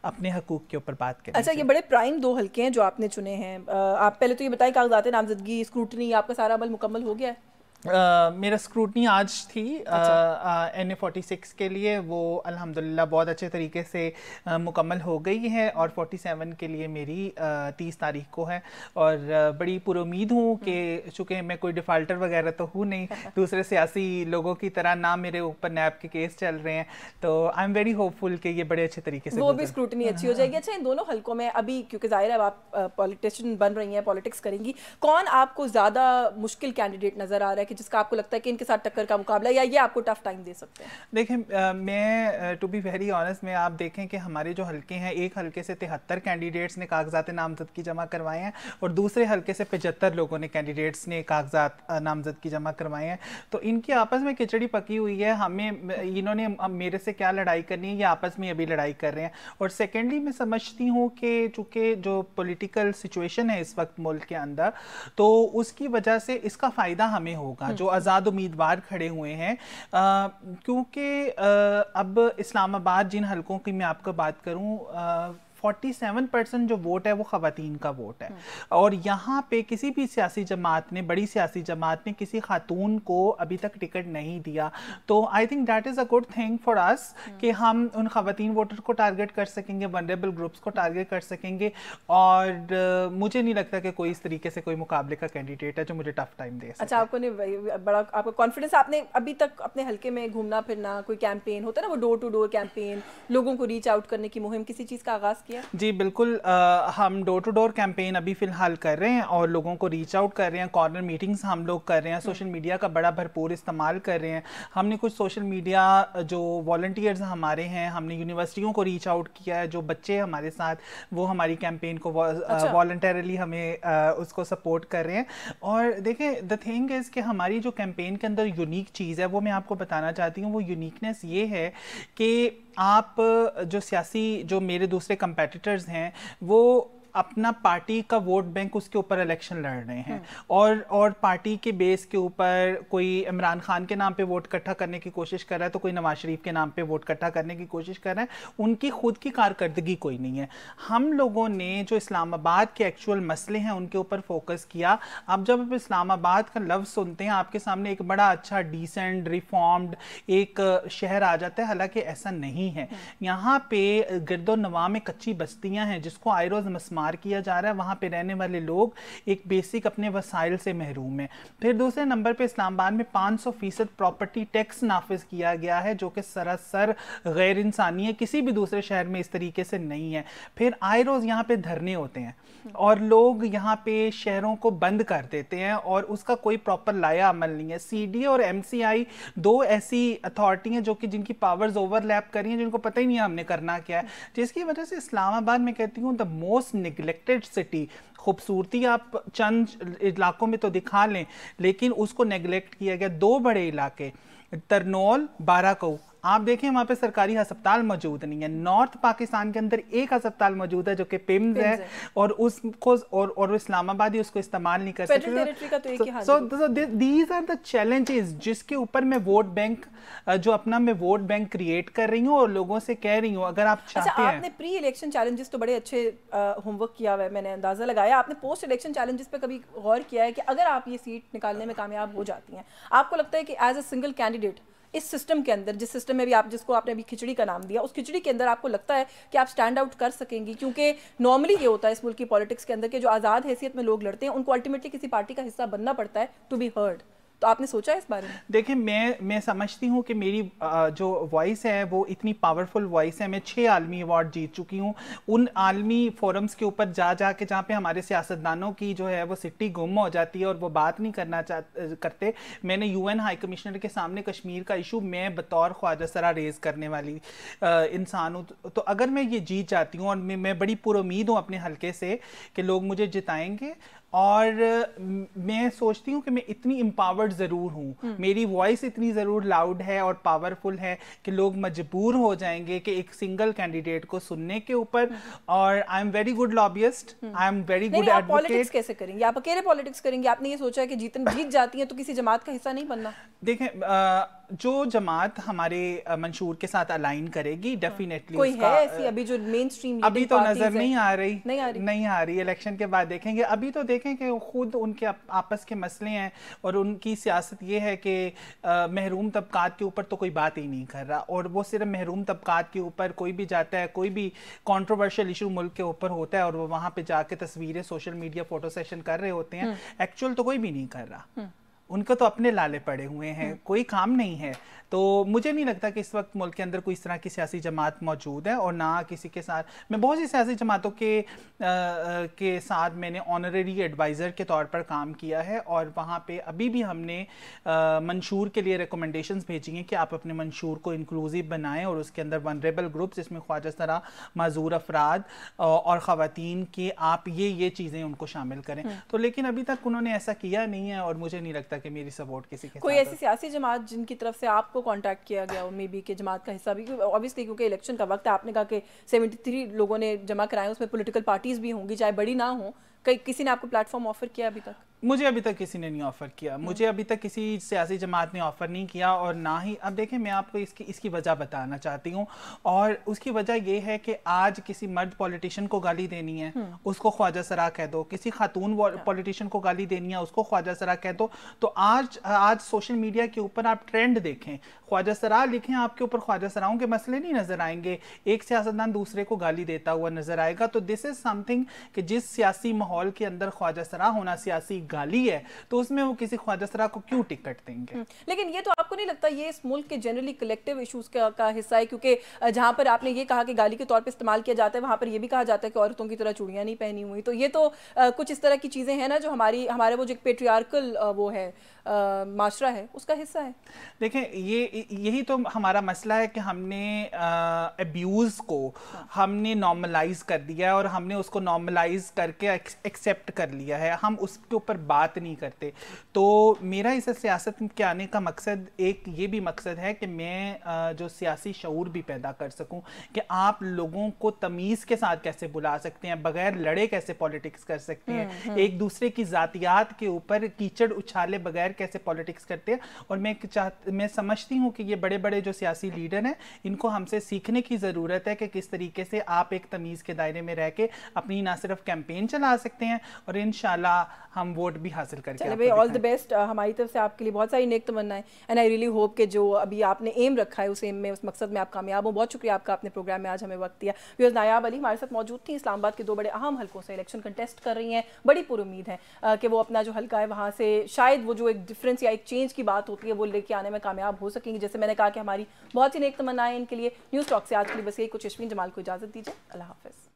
S4: अपने हकूक़ के ऊपर बात करें।
S1: अच्छा, ये बड़े प्राइम 2 हल्के हैं जो आपने चुने हैं। आप पहले तो ये बताएं, कागजात नामजदगी, स्क्रूटनी, आपका सारा अमल मुकम्मल हो गया है?
S4: मेरा स्क्रूटनी आज थी NA 46 के लिए, वो अल्हम्दुलिल्लाह बहुत अच्छे तरीके से मुकम्मल हो गई है, और 47 के लिए मेरी 30 तारीख को है। और बड़ी पुरुमीद हूँ कि चूँकि मैं कोई डिफ़ाल्टर वगैरह तो हूँ नहीं, दूसरे सियासी लोगों की तरह ना मेरे ऊपर नैब के केस चल रहे हैं, तो आई एम वेरी होपफुल कि ये बड़े अच्छे तरीके से
S1: वो भी स्क्रूटनी अच्छी हो जाएगी। अच्छा, इन दोनों हल्कों में अभी क्योंकि ज़ाहिर है आप पॉलिटिशियन बन रही हैं, पॉलिटिक्स करेंगी, कौन आपको ज़्यादा मुश्किल कैंडिडेट नज़र आ रहा है कि जिसका आपको लगता है कि इनके साथ टक्कर का मुकाबला, या ये आपको टफ टाइम दे सकते हैं?
S4: देखें, मैं टू बी वेरी ऑनेस्ट, में आप देखें कि हमारे जो हल्के हैं, एक हल्के से 73 कैंडिडेट्स ने कागजात नामजदगी जमा करवाए हैं और दूसरे हल्के से 75 लोगों ने कैंडिडेट्स ने कागजात नामजदगी जमा करवाए हैं। तो इनकी आपस में खिचड़ी पकी हुई है। हमें इन्होंने मेरे से क्या लड़ाई करनी है, ये आपस में अभी लड़ाई कर रहे हैं। और सेकेंडली मैं समझती हूँ कि चूँकि जो पॉलिटिकल सिचुएशन है इस वक्त मुल्क के अंदर, तो उसकी वजह से इसका फ़ायदा हमें होगा जो आज़ाद उम्मीदवार खड़े हुए हैं। क्योंकि अब इस्लामाबाद, जिन हलकों की मैं आपको बात करूं, 47% जो वोट है वो ख़वातीन का वोट है, और यहाँ पे किसी भी सियासी जमात ने, बड़ी सियासी जमात ने किसी खातून को अभी तक टिकट नहीं दिया। तो I think that is a good thing for us कि हम उन ख़वातीन वोटर को टारगेट कर सकेंगे, वनरेबल ग्रुप्स को टारगेट कर सकेंगे, और मुझे नहीं लगता कि कोई इस तरीके से कोई मुकाबले का कैंडिडेट है जो मुझे टफ टाइम दे सके।
S1: अच्छा, आपको ने बड़ा आपका कॉन्फिडेंस, आपने अभी तक अपने हल्के में घूमना फिरना, कोई कैंपेन होता है ना, वो डोर टू डोर कैंपेन, लोगों को रीच आउट करने की मुहिम, किसी चीज़ का आगाज़ किया?
S4: जी बिल्कुल, हम डोर टू डोर कैंपेन अभी फ़िलहाल कर रहे हैं और लोगों को रीच आउट कर रहे हैं। कॉर्नर मीटिंग्स हम लोग कर रहे हैं, सोशल मीडिया का बड़ा भरपूर इस्तेमाल कर रहे हैं। हमने कुछ सोशल मीडिया जो वॉलंटियर्स हमारे हैं, हमने यूनिवर्सिटियों को रीच आउट किया है, जो बच्चे हमारे साथ वो हमारी कैंपेन को वॉलंटरली हमें उसको सपोर्ट कर रहे हैं। और देखें, द थिंग इज़ कि हमारी जो कैंपेन के अंदर यूनिक चीज़ है वो मैं आपको बताना चाहती हूँ। वो यूनिकनेस ये है कि आप जो सियासी, जो मेरे दूसरे कंपेटिटर्स हैं, वो अपना पार्टी का वोट बैंक उसके ऊपर इलेक्शन लड़ रहे हैं, और पार्टी के बेस के ऊपर कोई इमरान खान के नाम पे वोट इकट्ठा करने की कोशिश कर रहा है, तो कोई नवाज शरीफ के नाम पे वोट इकट्ठा करने की कोशिश कर रहा है। उनकी खुद की कारकर्दगी कोई नहीं है। हम लोगों ने जो इस्लामाबाद के एक्चुअल मसले हैं उनके ऊपर फोकस किया। अब जब आप इस्लामाबाद का लफ्ज़ सुनते हैं, आपके सामने एक बड़ा अच्छा डिसेंट रिफॉर्म्ड एक शहर आ जाता है, हालांकि ऐसा नहीं है। यहाँ पे गिरदो नवा में कच्ची बस्तियाँ हैं जिसको आए रोज़ मस्मार किया जा रहा है। वहाँ पे रहने वाले लोग एक बेसिक अपने वसाइल से महरूम है। फिर दूसरे नंबर पे इस्लामाबाद में 500% प्रॉपर्टी टैक्स नाफिज किया गया है, जो कि सरासर गैर इंसानी है, किसी भी दूसरे शहर में इस तरीके से नहीं है। फिर आए रोज़ यहाँ पे धरने होते हैं और लोग यहाँ पे शहरों को बंद कर देते हैं और उसका कोई प्रॉपर लाया अमल नहीं है। CDA और MCI दो ऐसी अथॉरिटी हैं जो कि जिनकी पावर्स ओवरलैप कर रही हैं, जिनको पता ही नहीं है हमने करना क्या है, जिसकी वजह से इस्लामाबाद में कहती हूँ द मोस्ट नेग्लेक्टेड सिटी। खूबसूरती आप चंद इलाकों में तो दिखा लें, लेकिन उसको नेग्लेक्ट किया गया। दो बड़े इलाके, तरनौल, बाराकऊ, आप देखें वहाँ पे सरकारी अस्पताल मौजूद नहीं है। नॉर्थ पाकिस्तान के अंदर एक अस्पताल मौजूद है जो कि पिम्स है, और उसको और इस्लामाबादी उसको इस्तेमाल नहीं कर सकते। So these are the challenges जिसके ऊपर मैं वोट बैंक, जो अपना मैं वोट बैंक क्रिएट कर रही हूँ और लोगों से कह रही हूँ अगर आप चाहते हैं।
S1: आपने प्री इलेक्शन चैलेंजेस तो बड़े अच्छे होमवर्क किया हुआ है, मैंने अंदाजा लगाया। आपने पोस्ट इलेक्शन चैलेंजेस पे कभी गौर किया है कि अगर आप ये सीट निकालने में कामयाब हो जाती हैं, आपको लगता है कि एज अ सिंगल कैंडिडेट इस सिस्टम के अंदर, जिस सिस्टम में भी आप, जिसको आपने अभी खिचड़ी का नाम दिया, उस खिचड़ी के अंदर आपको लगता है कि आप स्टैंड आउट कर सकेंगी? क्योंकि नॉर्मली ये होता है इस मुल्क की पॉलिटिक्स के अंदर कि जो आज़ाद हैसियत में लोग लड़ते हैं उनको अल्टीमेटली किसी पार्टी का हिस्सा बनना पड़ता है टू बी हर्ड। तो आपने सोचा है इस बारे में?
S4: देखिए, मैं समझती हूँ कि मेरी जो वॉइस है वो इतनी पावरफुल वॉइस है। मैं 6 आलमी अवार्ड जीत चुकी हूँ। उन आलमी फोरम्स के ऊपर जा के जहाँ पे हमारे सियासतदानों की जो है वो सिट्टी गुम हो जाती है और वो बात नहीं करते। मैंने UN हाई कमिश्नर के सामने कश्मीर का इशू मैं बतौर ख्वाजा सरा रेज करने वाली इंसान हूँ। तो अगर मैं ये जीत जाती हूँ, और मैं बड़ी पुरुमीद हूँ अपने हल्के से कि लोग मुझे जिताएंगे, और मैं सोचती हूँ कि मैं इतनी एम्पावर्ड ज़रूर हूँ, मेरी वॉइस इतनी ज़रूर लाउड है और पावरफुल है कि लोग मजबूर हो जाएंगे कि एक सिंगल कैंडिडेट को सुनने के ऊपर। और I am very good lobbyist, I am very good advocate.
S1: Politics कैसे करेंगे आप? अकेले पॉलिटिक्स करेंगे? आपने ये सोचा है कि जीत जाती है तो किसी जमात का हिस्सा नहीं बनना?
S4: देखें, जो जमात हमारे मंशूर के साथ अलाइन करेगी, डेफिनेटली
S1: कोई है ऐसी अभी जो मेन स्ट्रीम
S4: अभी तो नजर नहीं आ रही। इलेक्शन के बाद देखेंगे। अभी तो देखें कि खुद उनके आपस के मसले हैं और उनकी सियासत ये है कि महरूम तबकात के ऊपर तो कोई बात ही नहीं कर रहा, और वो सिर्फ महरूम तबकात के ऊपर कोई भी जाता है, कोई भी कंट्रोवर्शियल इशू मुल्क के ऊपर होता है और वो वहाँ पे जाके तस्वीरें सोशल मीडिया फोटो सेशन कर रहे होते हैं। एक्चुअल तो कोई भी नहीं कर रहा, उनका तो अपने लाले पड़े हुए हैं, कोई काम नहीं है। तो मुझे नहीं लगता कि इस वक्त मुल्क के अंदर कोई इस तरह की सियासी जमात मौजूद है, और ना किसी के साथ। मैं बहुत सी सियासी जमातों के साथ मैंने ऑनररी एडवाइज़र के तौर पर काम किया है, और वहाँ पे अभी भी हमने मंशूर के लिए रिकमेंडेशंस भेजी हैं कि आप अपने मंशूर को इंक्लूसिव बनाएं और उसके अंदर वनरेबल ग्रुप्स, जिसमें ख्वाजा सरा, माजूर अफराद और ख़वातीन के, आप ये चीज़ें उनको शामिल करें। तो लेकिन अभी तक उन्होंने ऐसा किया नहीं है, और मुझे नहीं लगता कि मेरी सपोर्ट किसी के
S1: कोई ऐसी सियासी जमात जिनकी तरफ से आपको कांटेक्ट किया गया हो, मे बी के जमात का हिस्सा भी? ऑब्वियसली क्योंकि इलेक्शन का वक्त है, आपने कहा कि 73 लोगों ने जमा कराए, उसमें पॉलिटिकल पार्टीज भी होंगी, चाहे बड़ी ना हो। किसी ने आपको प्लेटफॉर्म ऑफर किया अभी तक?
S4: मुझे अभी तक किसी ने नहीं ऑफ़र किया, मुझे अभी तक किसी सियासी जमात ने ऑफ़र नहीं किया, और ना ही। अब देखें, मैं आपको इसकी वजह बताना चाहती हूँ, और उसकी वजह ये है कि आज किसी मर्द पॉलिटिशियन को गाली देनी है, उसको ख्वाजा सरा कह दो। किसी खातून पॉलिटिशियन को गाली देनी है, उसको ख्वाजा सरा कह दो। तो आज सोशल मीडिया के ऊपर आप ट्रेंड देखें, ख्वाजा सरा लिखें, आपके ऊपर ख्वाजा सराओं के मसले नहीं नजर आएंगे, एक सियासतदान दूसरे को गाली देता हुआ नजर आएगा। तो दिस इज समथिंग कि जिस सियासी माहौल के अंदर ख्वाजा सरा होना सियासी गाली है, तो उसमें वो किसी ख्वाजा सरा को क्यों टिकट देंगे?
S1: लेकिन ये तो आपको नहीं लगता ये इस मुल्क के जनरली कलेक्टिव इश्यूज का हिस्सा है? क्योंकि जहां पर आपने ये कहा कि गाली के तौर पे इस्तेमाल किया जाता है, वहां पर ये भी कहा जाता है कि औरतों की तरह चूड़ियां नहीं पहनी हुई। तो ये तो कुछ इस तरह की चीजें हैं ना जो हमारे वो जो पेट्रियार्कल वो है माशरा है, उसका हिस्सा है।
S4: देखें, यही तो हमारा मसला है कि हमने अब्यूज़ को हमने नॉर्मलाइज कर दिया है, और हमने उसको नॉर्मलाइज करके एक्सेप्ट कर लिया है, हम उसके ऊपर बात नहीं करते। तो मेरा इस सियासत के आने का मकसद, एक ये भी मकसद है कि मैं जो सियासी शऊर भी पैदा कर सकूं कि आप लोगों को तमीज़ के साथ कैसे बुला सकते हैं, बगैर लड़े कैसे पॉलिटिक्स कर सकते हैं, एक दूसरे की ज़ातियात के ऊपर कीचड़ उछाले बगैर कैसे पॉलिटिक्स करते हैं। और मैं समझती हूँ कि ये बड़े बड़े जो सियासी लीडर हैं, इनको हमसे सीखने की ज़रूरत है कि किस तरीके से आप एक तमीज़ के दायरे में रह के अपनी ना सिर्फ कैंपेन चला सकते हैं, और इंशाल्लाह हम वोट भी हासिल करके।
S1: चलिए भाई, ऑल द बेस्ट हमारी तरफ से आपके लिए, बहुत सारी नेक तमन्नाएं, एंड आई रियली होप कि जो अभी आपने एम रखा है उस एम में, उस मकसद में आप कामयाब हो। बहुत शुक्रिया आपका, अपने प्रोग्राम में आज हमें वक्त दिया। व्यूअर्स, नायाब अली हमारे साथ मौजूद थी, इस्लामाबाद के 2 बड़े अहम हल्कों से इलेक्शन कंटेस्ट कर रही हैं। बड़ी पुरुमीद है कि वो अपना जो हल्का है वहाँ से शायद वो जो एक डिफरेंस या एक चेंज की बात होती है वो लेके आने में कामयाब हो सकेंगी। जैसे मैंने कहा कि हमारी बहुत सी नेक तमन्नाएं इनके लिए। न्यूज़ टॉक से आज के लिए बस यही कुछ। यशवीन जमाल को इजाज़त दीजिए, अल्लाह हाफ़िज़।